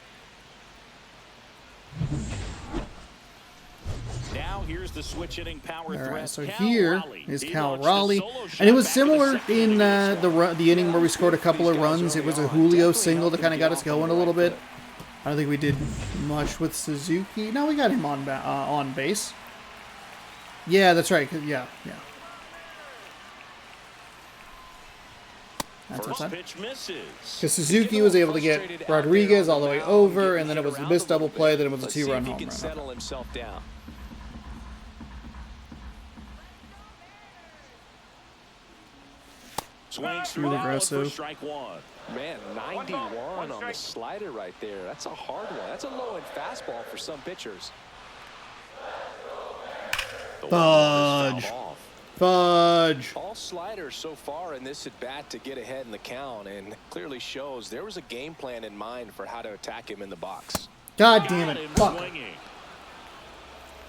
Now here's the switch hitting power All threat. right, so Cal here Raleigh. is He Cal launched a Raleigh, solo shot and it was back in the similar second in inning as well. the inning where we scored a couple of runs. It was a Julio single to kind of got us going a little bit. I don't think we did much with Suzuki. No, we got him on base. Yeah, that's right. Yeah. That's what's First up. pitch misses. Because Suzuki was able to get Rodriguez all the way over, and then it was a missed double play, then it was a 2-run home run. Settle himself down. Swings Really through aggressive. for strike one. Man, 91 on the slider right there. That's a hard one. That's a low-end fastball for some pitchers. Fudge. All sliders so far in this at-bat to get ahead in the count, and clearly shows there was a game plan in mind for how to attack him in the box. God damn it. Fuck.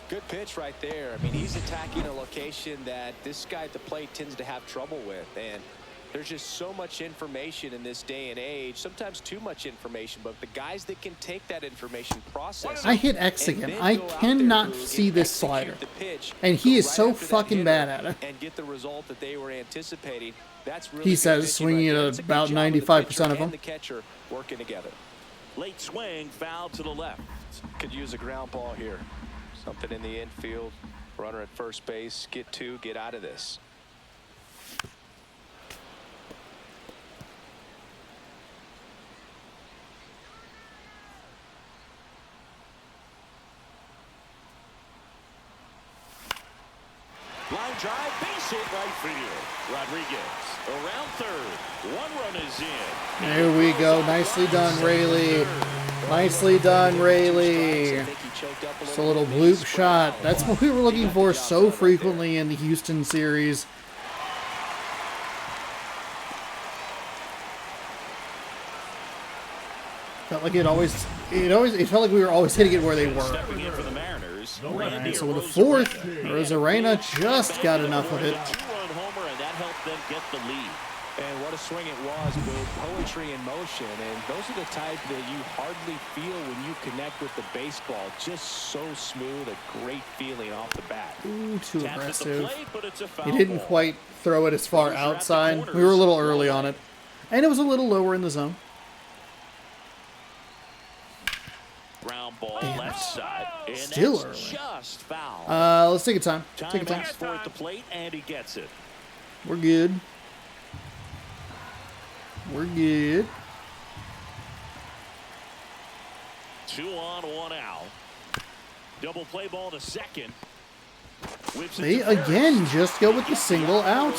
Good pitch right there. I mean, he's attacking a location that this guy at the plate tends to have trouble with, and there's just so much information in this day and age, sometimes too much information, but the guys that can take that information, process I hit X again. I cannot see this slider. And he is so fucking bad at it. And get the result that they were anticipating. That's really He says swinging at about 95% of them. The catcher working together. Late swing, foul to the left. Could use a ground ball here. Something in the infield. Runner at first base. Get out of this. Line drive, base hit right field. Rodriguez around third. One run is in. There we go. Nicely done, Rayleigh. Nicely done, Rayleigh. Just a little bloop shot. That's what we were looking for so frequently in the Houston series. Felt like it felt like we were always hitting it where they were. Stepping in for the Mariners. Alright, so with the fourth, Rosarena just got enough of it. Two-run homer, and that helped them get the lead. And what a swing it was, with poetry in motion. And those are the type that you hardly feel when you connect with the baseball. Just so smooth, a great feeling off the bat. Ooh, too Tapped at the aggressive. plate, but it's a foul He didn't ball. quite throw it as far outside. We were a little early on it. And it was a little lower in the zone. Ground ball left side. And Still that's early. Just foul. Let's take a time. Take a time. For at the plate, and he gets it. We're good. We're good. 2 on, 1 out. Double play ball to second. They again just go with the single out.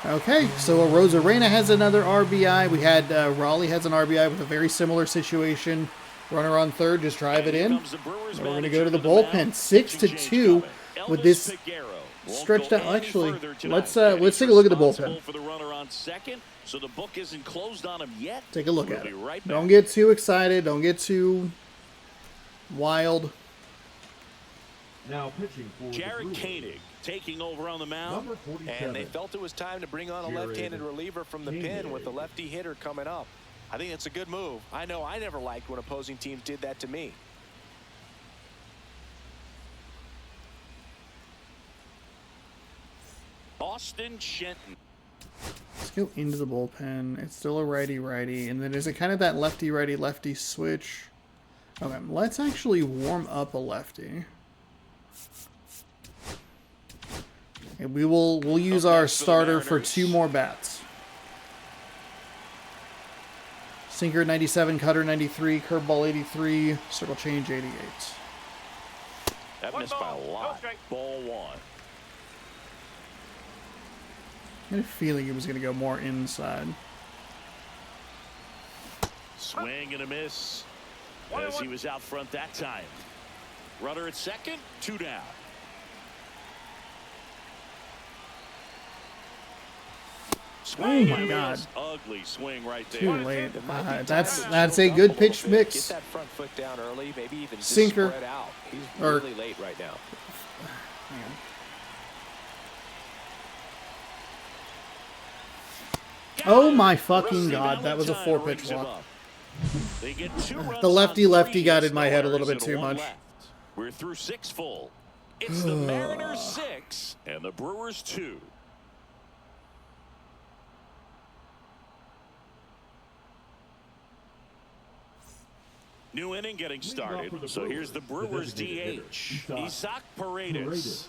Okay, so Rosarena has another RBI. We had Raleigh has an RBI with a very similar situation. Runner on third, just drive it in. We're going to go to the bullpen, 6-2 with this stretched out. Actually, let's take a look at the bullpen. For the runner on second, so the book isn't closed on him yet. Take a look We'll at be it. right Don't back. get too excited. Don't get too wild. Now pitching for Jared the Brewers, Koenig taking over on the mound. number 47. And they felt it was time to bring on a Jared left-handed reliever from the Koenig. pen with the lefty hitter coming up. I think it's a good move. I know I never liked when opposing teams did that to me. Austin Shenton. Let's go into the bullpen. It's still a righty-righty. And then is it kind of that lefty-righty-lefty switch? Okay, let's actually warm up a lefty. And we'll use our starter for 2 more bats. Sinker 97, cutter 93, curveball 83, circle change 88. That missed by a lot. Ball 1. I had a feeling he was going to go more inside. Swing and a miss as he was out front that time. Runner at second, 2 down. Swing Oh my and a God. miss. Ugly swing right there. Too late. That's a good pitch mix. Get that front foot down early, maybe even just Sinker. spread out. He's Or- really late right now. Hang on. Oh my fucking God, that was a 4-pitch walk. They get 2 runs The lefty on lefty 3 got in my head a little bit and too 1 much. left. We're through 6 full. It's the Mariners 6 and the Brewers 2. New inning getting started. So here's the Brewers DH, Isaac Paredes.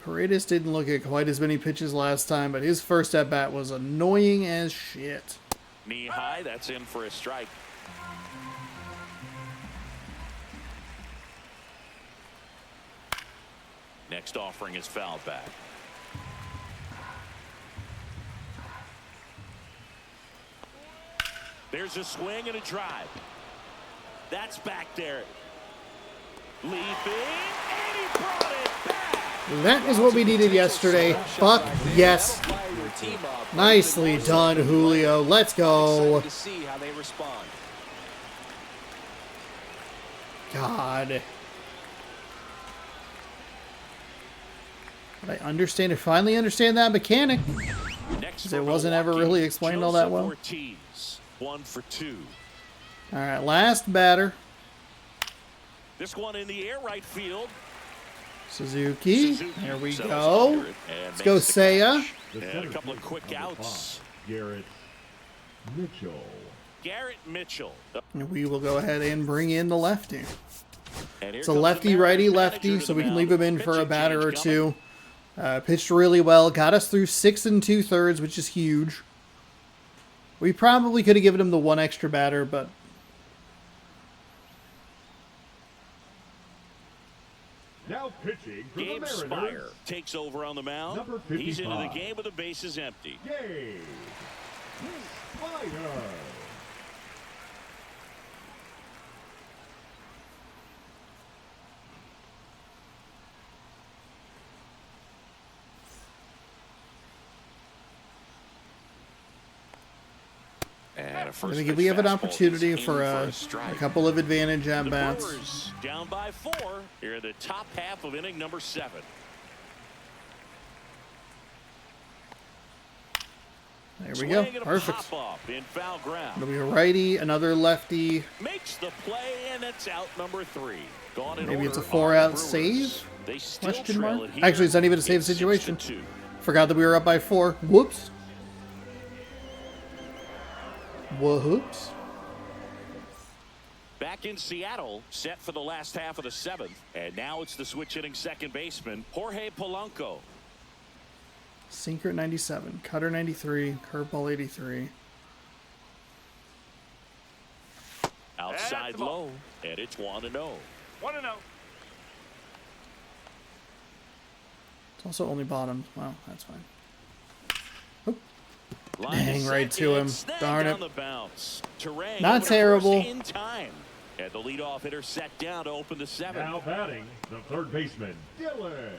Paredes didn't look at quite as many pitches last time, but his first at bat was annoying as shit. Knee high, that's in for a strike. Next offering is fouled back. There's a swing and a drive. That's back there. Leaping, and he brought it back. That is what we needed yesterday. Fuck yes. Nicely done, Julio. Let's go. God. But I finally understand that mechanic. Because it wasn't ever really explained all that well. Ortiz, 1 for 2. All right, last batter. This one in the air, right field. Suzuki. There we go. Let's go, Seiya. And a couple of quick outs. Garrett Mitchell. And we will go ahead and bring in the lefty. It's a lefty-righty-lefty, so we can leave him in for a batter or two. Pitched really well. Got us through 6 2/3, which is huge. We probably could have given him the one extra batter, but... Now pitching for Gabe the Spire Mariners. takes over on the mound. Number He's into the 55. game with the bases empty. Gabe Spire. And a first I think pitch we have an fastball opportunity is in for a strike. couple of advantage The at-bats. Brewers down by 4 here in the top half of inning number 7. There we go. Swing and a Perfect. pop-up in foul ground. It'll be a righty, another lefty. Makes the play, and it's out number 3. Gone in Maybe it's a order 4-out are the Brewers. save? They still Question trail mark? it here. Actually, it's not even a save It's 6 to situation. 2. Forgot that we were up by 4. Whoops. Whoops. Back in Seattle, set for the last half of the 7th. And now it's the switch-hitting second baseman, Jorge Polanco. Sinker at 97, cutter 93, curveball 83. Outside the ball. low, and it's 1-0. 1-0. It's also only bottomed. Wow, that's fine. Line Dang, to right second, to him. snagged Darn on it. the bounce. Terang Not over to terrible. first in time. And the leadoff hitter set down to open the 7th. Now batting the third baseman, Dylan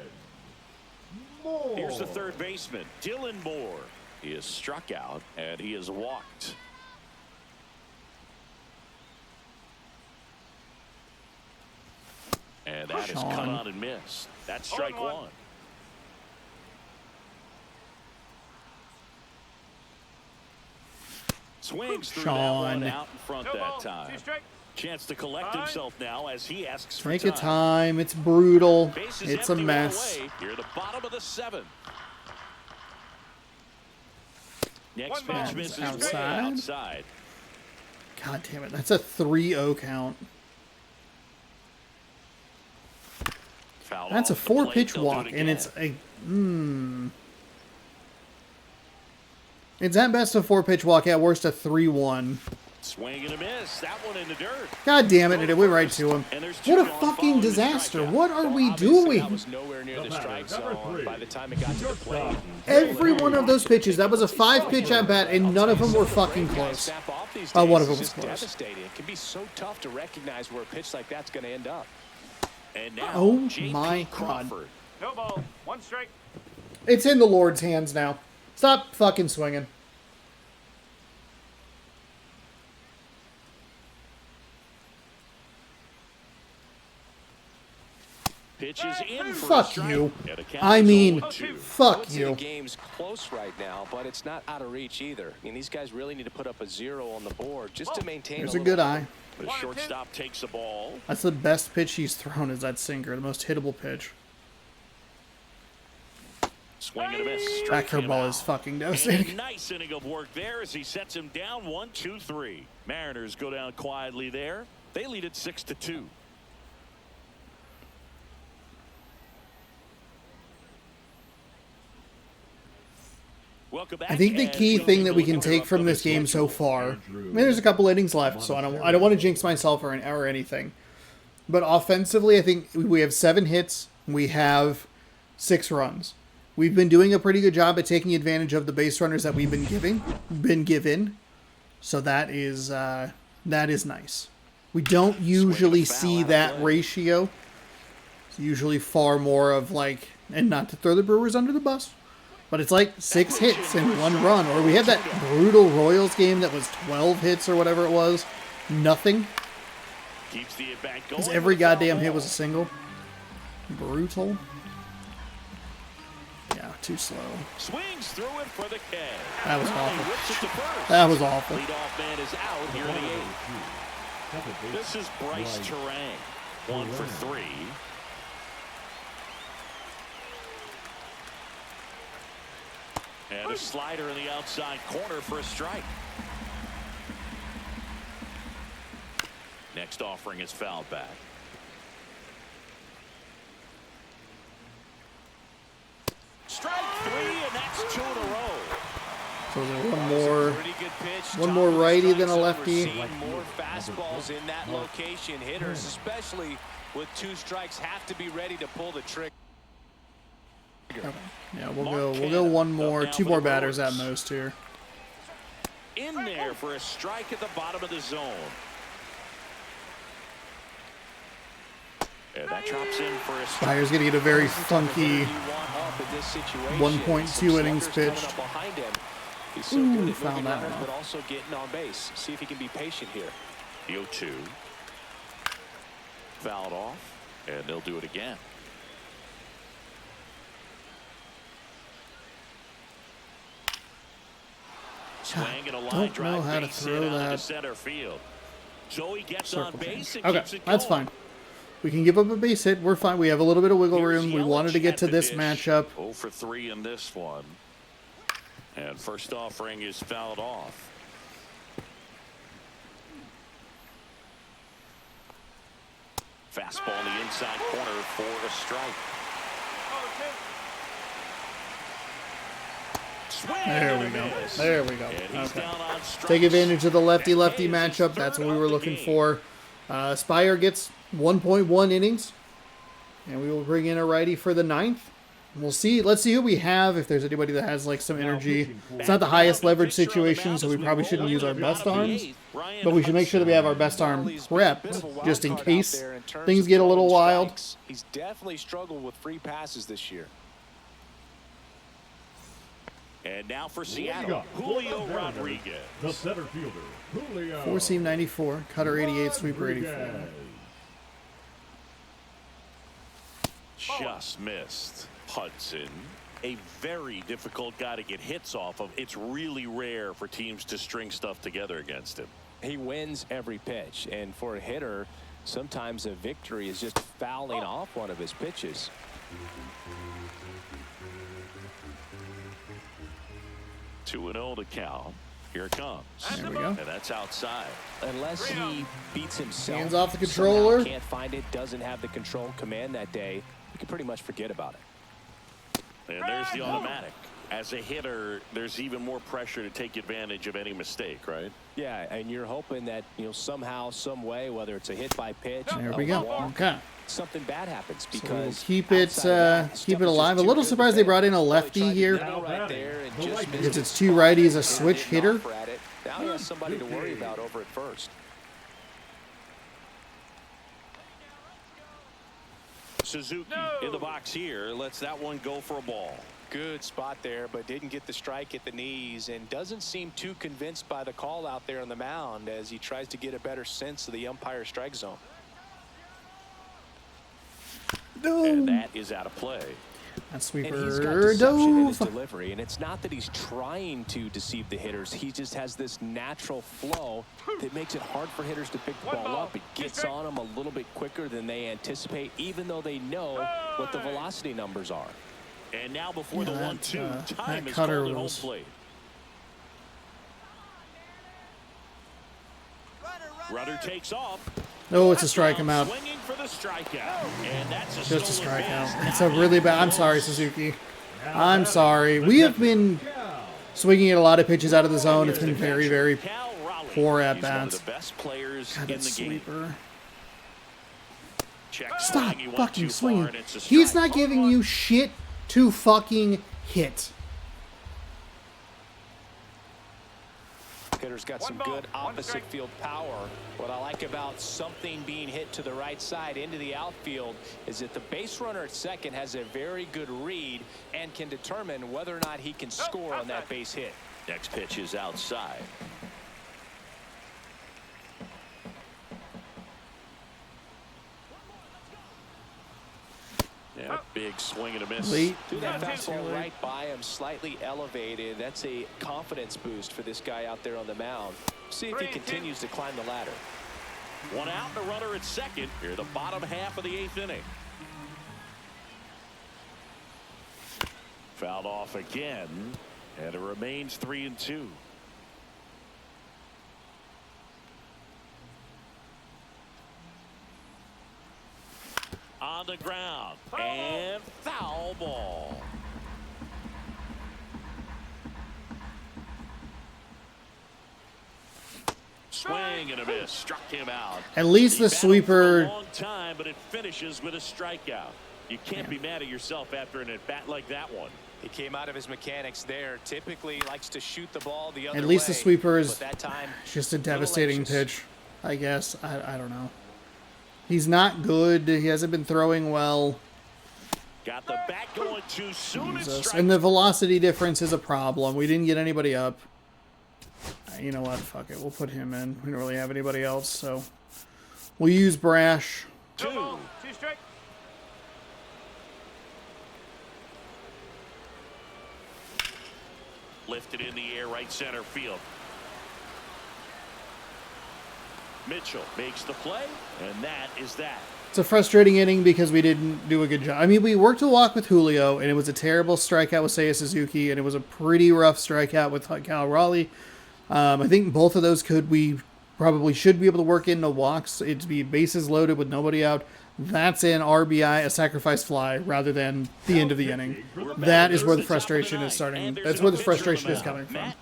Moore. Here's the third baseman, Dylan Moore. He is struck out, and he is walked. And that is cut Sean. on and missed. That's strike 1. Swings through that one Sean. out in front No that ball. time. 2 strikes. Chance to collect Fine. himself now as he asks for Take a time. It's brutal. Bases It's a empty mess. all the way. Here at the bottom of the 7th. Next One ball. pitch misses way Outside. outside. God damn it. That's a 3-0 count. Foul That's a off the plate. 4-pitch They'll do it walk, and again. it's a... It's at best a 4-pitch walk, at worst a 3-1. Swing and a miss. That one in the dirt. God damn it, it went right to him. And there's 2 What a gone fucking following the disaster. strikeout. What are we Obviously, that doing? was nowhere near the The strike batter, number zone 3. by the time it got to the plate. Every one of those pitches, that was a 5-pitch at bat, and none of them were fucking close. Snap off these Oh, days one of is them was just close. devastating. It can be so tough to recognize where a pitch like that's going to end up. And now, Oh J.P. my God. Crawford. No ball. 1 strike. It's in the Lord's hands now. Stop fucking swinging. Pitch is in for a Fuck strike. you. And a count I is mean, 0-2. I fuck would say you. the game's close right now, but it's not out of reach either. I mean, these guys really need to put up a 0 on the board just to maintain There's a a little good eye. The 1-2. shortstop takes the ball. That's the best pitch he's thrown, is that sinker. The most hittable pitch. Swing and a miss. That Strike him curveball out. is fucking And a devastating. nice inning of work there as he sets him down 1-2-3. Mariners go down quietly there. They lead it 6-2. Welcome back. I think the key thing that we can take from this game so far, I mean, there's a couple innings left, so I don't want to jinx myself or anything. But offensively, I think we have 7 hits. We have 6 runs. We've been doing a pretty good job at taking advantage of the base runners that we've been given. So that is nice. We don't usually see that ratio. It's usually far more of like, and not to throw the Brewers under the bus, but it's like 6 hits and 1 run. Or we had that brutal Royals game that was 12 hits or whatever it was. Nothing. Because every goddamn hit was a single. Brutal. Yeah, too slow. Swings through it for the K. That was awful. That was awful. Leadoff man is out here in the 8th. This is Bryce Terang. 1 for 3. And a slider in the outside corner for a strike. Next offering is fouled back. Strike 3, and that's 2 in a row. So there's one more righty than a lefty. More fastballs in that location. Hitters, especially with 2 strikes, have to be ready to pull the trigger. Okay. Yeah, we'll go one more, 2 more batters at most here. In there for a strike at the bottom of the zone. And that drops in for a strike. Spyer's gonna get a very funky 1.2 innings pitched. He's so good at found moving that runners, one. but also getting on base. See if he can be patient here. The 0-2. Fouled off, and they'll do it again. Swing and a line Don't drive know how to base hit throw out that. to center field. Joey gets on base and Okay, keeps it that's going. fine. We can give up a base hit. We're fine. We have a little bit of wiggle room. We wanted to get to this matchup. 0 for 3 in this one. And first offering is fouled off. Fastball in the inside corner for a strike. There we go. There we go. Okay. Take advantage of the lefty-lefty matchup. That's what we were looking for. Spire gets 1.1 innings. And we will bring in a righty for the 9th. We'll see. Let's see who we have. If there's anybody that has like some energy. It's not the highest leverage situation, so we probably shouldn't use our best arms. But we should make sure that we have our best arm prepped, just in case things get a little wild. He's definitely struggled with free passes this year. And now for Seattle, Julio Rodriguez. The center fielder, Julio. 4-seam 94, cutter 88, sweeper 84. Just missed. Hudson, a very difficult guy to get hits off of. It's really rare for teams to string stuff together against him. He wins every pitch, and for a hitter, sometimes a victory is just fouling off one of his pitches. 2-0 to count. Here it comes. There we go. And that's outside. Unless he beats himself, Hands off the controller. somehow can't find it, doesn't have the control command that day, you can pretty much forget about it. And there's the automatic. As a hitter, there's even more pressure to take advantage of any mistake, right? Yeah, and you're hoping that, you know, somehow, some way, whether it's a hit by pitch, There a we go. walk, Okay. something bad happens So because we'll keep it stuff is alive. A just little too surprised good they brought in a Really lefty tried to here. nail right there and just missed Because it. it's 2 righties, a switch Didn't hitter. offer at it. Now he has somebody to worry about over at first. Suzuki in the box here. Lets that one go for a ball. Good spot there, but didn't get the strike at the knees and doesn't seem too convinced by the call out there on the mound as he tries to get a better sense of the umpire strike zone. And that is out of play. That And he's got sweeper deception in his dove. delivery, and it's not that he's trying to deceive the hitters. He just has this natural flow that makes it hard for hitters to pick the ball up. It gets on them a little bit quicker than they anticipate, even though they know what the velocity numbers are. And now before the 1-2, time is cutter called at home was- plate. Rudder takes off. Oh, it's a strike him out. Swinging for the strikeout. And that's a Just a stolen base. strikeout. It's a really bad. I'm sorry, Suzuki. I'm sorry. We have been swinging at a lot of pitches out of the zone. It's been very, very poor at bats. God, that sweeper. Stop fucking swinging. He's not giving you shit to fucking hit. Hitter's got some good opposite field power. What I like about something being hit to the right side into the outfield is that the base runner at second has a very good read and can determine whether or not he can score on that base hit. Next pitch is outside. Yeah, big swing and a miss. Late. That fastball right by him, slightly elevated. That's a confidence boost for this guy out there on the mound. See if he continues to climb the ladder. One out and a runner at second here, the bottom half of the 8th inning. Fouled off again, and it remains 3-2. On the ground, and foul ball. Swing and a miss, struck him out. At least the sweeper. A long time, but it finishes with a strikeout. You can't be mad at yourself after an at-bat like that one. He came out of his mechanics there. Typically likes to shoot the ball the other way. At least the sweeper is that time, just a devastating pitch, I guess. I don't know. He's not good. He hasn't been throwing well. Got the bat going too soon. And the velocity difference is a problem. We didn't get anybody up. You know what? Fuck it. We'll put him in. We don't really have anybody else, so we'll use Brash. 2 strike. Lifted in the air, right center field. Mitchell makes the play, and that is that. It's a frustrating inning because we didn't do a good job. I mean, we worked a walk with Julio, and it was a terrible strikeout with Seiya Suzuki, and it was a pretty rough strikeout with Cal Raleigh. I think both of those we probably should be able to work into walks. It'd be bases loaded with nobody out. That's an RBI, a sacrifice fly, rather than the end of the inning. That is where the frustration is starting. That's where the frustration is coming from.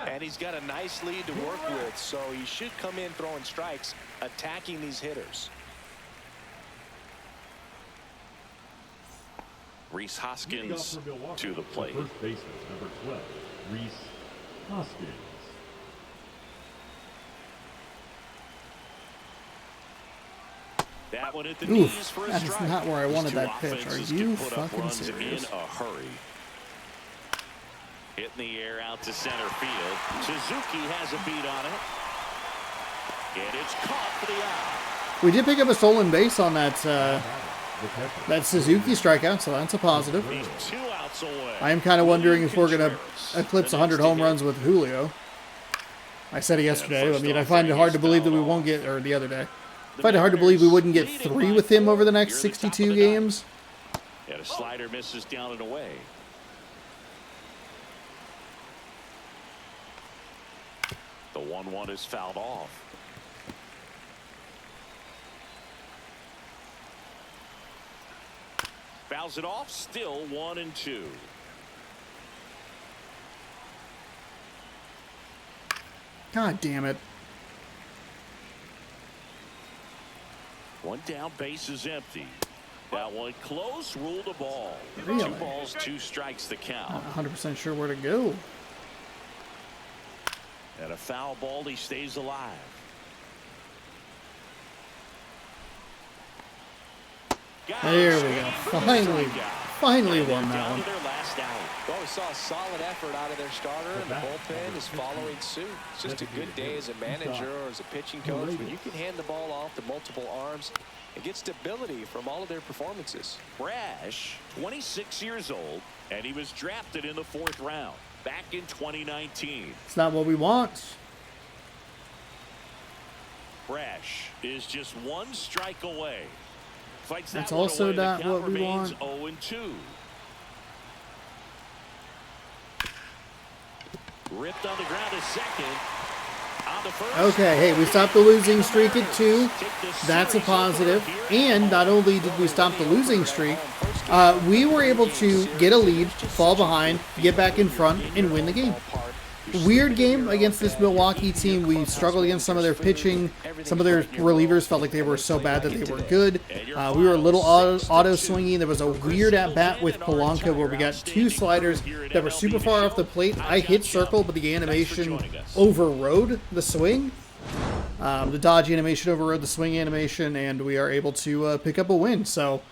And he's got a nice lead to work with, so he should come in throwing strikes, attacking these hitters. Rhys Hoskins to the plate. First baseman, number 12, Rhys Hoskins. That one at the knees for a that is strike. not where I wanted that pitch. Are Offenses you can put up fucking runs serious? in a hurry. Hitting the air out to center field. Suzuki has a beat on it. And it's caught for the out. We did pick up a stolen base on that Suzuki strikeout, so that's a positive. He's 2 outs away. I am kind of wondering if we're going to eclipse 100 home runs with Julio. I said it yesterday. I mean, I find it hard to believe that we won't get, or the other day. I find it hard to believe we wouldn't get 3 with him over the next 62 games. And a slider misses down and away. The 1-1 is fouled off. Fouls it off, still 1-2. God damn it. One down, base is empty. That one close, ruled a ball. Really? 2 balls, 2 strikes the count. Not 100% sure where to go. And a foul ball, he stays alive. There we go. Finally won that one. Well, we saw a solid effort out of their starter, and the bullpen is following suit. It's just a good day as a manager or as a pitching coach when you can hand the ball off to multiple arms and get stability from all of their performances. Brash, 26 years old, and he was drafted in the 4th round back in 2019. It's not what we want. Brash is just 1 strike away. Fights That's that one also away. not The count what we remains want. 0-2. Ripped on the ground to second. On the first. Okay, hey, we stopped the losing streak at 2. That's a positive. And not only did we stop the losing streak, We were able to get a lead, fall behind, get back in front, and win the game. Weird game against this Milwaukee team. We struggled against some of their pitching. Some of their relievers felt like they were so bad that they were good. We were a little auto swinging. There was a weird at-bat with Polanco where we got 2 sliders that were super far off the plate. I hit circle, but the animation overrode the swing. The dodge animation overrode the swing animation, and we are able to pick up a win. So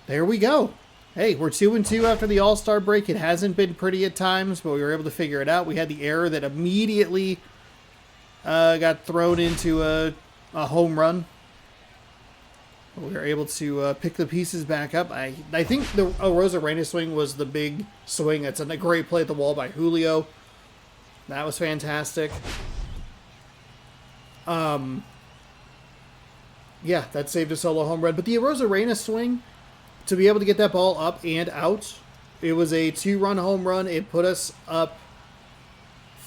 there we go. Hey, we're 2-2 after the All-Star break. It hasn't been pretty at times, but we were able to figure it out. We had the error that immediately got thrown into a home run. We were able to pick the pieces back up. I think the Rosarena swing was the big swing. It's a great play at the wall by Julio. That was fantastic. Yeah, that saved a solo home run. But the Rosarena swing, to be able to get that ball up and out, it was a 2-run home run. It put us up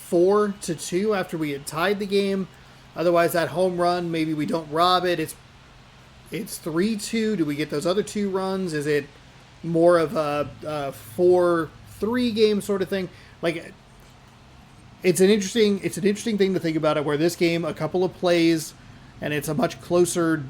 4-2 after we had tied the game. Otherwise, that home run, maybe we don't rob it. It's 3-2. Do we get those other 2 runs? Is it more of a 4-3 game sort of thing? Like, it's an interesting thing to think about it. Where this game, a couple of plays, and it's a much closer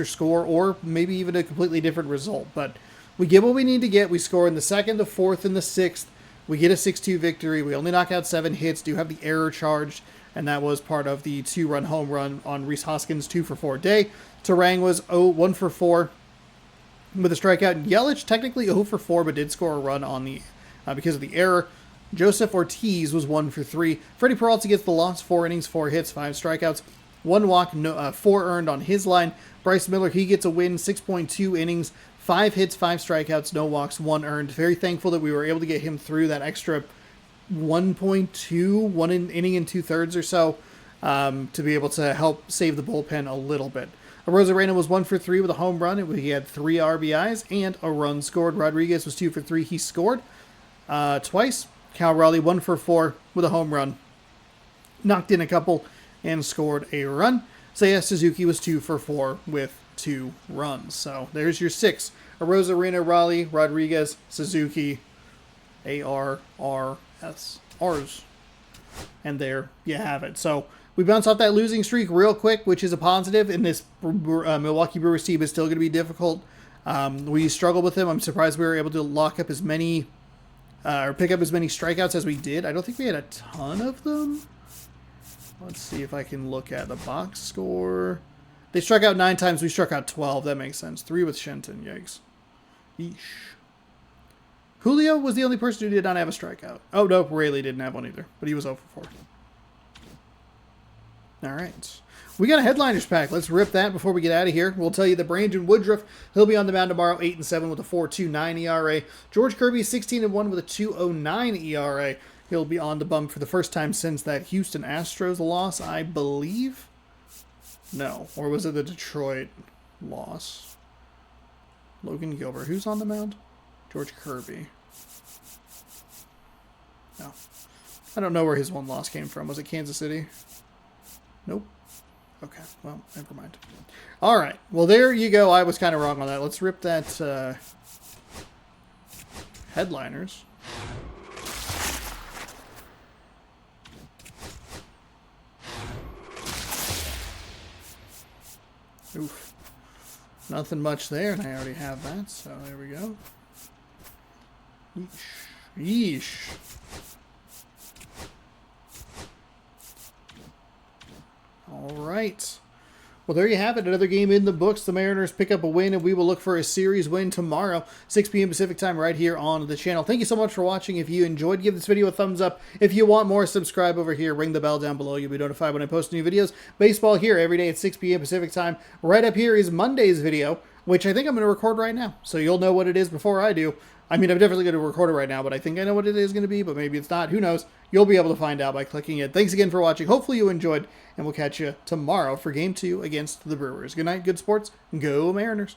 score, or maybe even a completely different result. But we get what we need to get. We score in the 2nd, the 4th, and the 6th. We get a 6-2 victory. We only knock out 7 hits. Do have the error charged, and that was part of the 2-run home run on Rhys Hoskins' 2-for-4 day. Terang was 1-for-4 with a strikeout. Yelich technically 0-for-4, but did score a run on the because of the error. Joseph Ortiz was 1-for-3. Freddie Peralta gets the loss, 4 innings, 4 hits, 5 strikeouts. 1 walk, 4 earned on his line. Bryce Miller, he gets a win, 6.2 innings, 5 hits, 5 strikeouts, no walks, 1 earned. Very thankful that we were able to get him through that extra 1.2, 1 inning and 2/3 or so, to be able to help save the bullpen a little bit. Rosarena was 1-for-3 with a home run. He had 3 RBIs and a run scored. Rodriguez was 2-for-3. He scored twice. Cal Raleigh 1-for-4 with a home run. Knocked in a couple and scored a run. Seiya Suzuki was 2-for-4 with 2 runs. So there's your 6. Rosarena, Raleigh, Rodriguez, Suzuki, ARRS. And there you have it. So we bounce off that losing streak real quick, which is a positive. And this Milwaukee Brewers team is still going to be difficult. We struggled with them. I'm surprised we were able to lock up as many or pick up as many strikeouts as we did. I don't think we had a ton of them. Let's see if I can look at the box score. They struck out 9 times. We struck out 12. That makes sense. 3 with Shenton. Yikes. Yeesh. Julio was the only person who did not have a strikeout. Oh, no. Rayleigh didn't have one either. But he was 0-for-4. All right. We got a headliners pack. Let's rip that before we get out of here. We'll tell you that Brandon Woodruff, he'll be on the mound tomorrow, 8-7 with a 4.29 ERA. George Kirby, 16-1 with a 2.09 ERA. He'll be on the bump for the first time since that Houston Astros loss, I believe. No. Or was it the Detroit loss? Logan Gilbert. Who's on the mound? George Kirby. No. I don't know where his one loss came from. Was it Kansas City? Nope. Okay, well, never mind. All right, well, there you go. I was kind of wrong on that. Let's rip that headliners. Oof. Nothing much there, and I already have that, so there we go. Yeesh. Yeesh. All right. Well, there you have it. Another game in the books. The Mariners pick up a win, and we will look for a series win tomorrow, 6 p.m. Pacific time, right here on the channel. Thank you so much for watching. If you enjoyed, give this video a thumbs up. If you want more, subscribe over here. Ring the bell down below. You'll be notified when I post new videos. Baseball here every day at 6 p.m. Pacific time. Right up here is Monday's video, which I think I'm going to record right now. So you'll know what it is before I do. I mean, I'm definitely going to record it right now, but I think I know what it is going to be, but maybe it's not. Who knows? You'll be able to find out by clicking it. Thanks again for watching. Hopefully you enjoyed, and we'll catch you tomorrow for Game 2 against the Brewers. Good night, good sports. Go Mariners.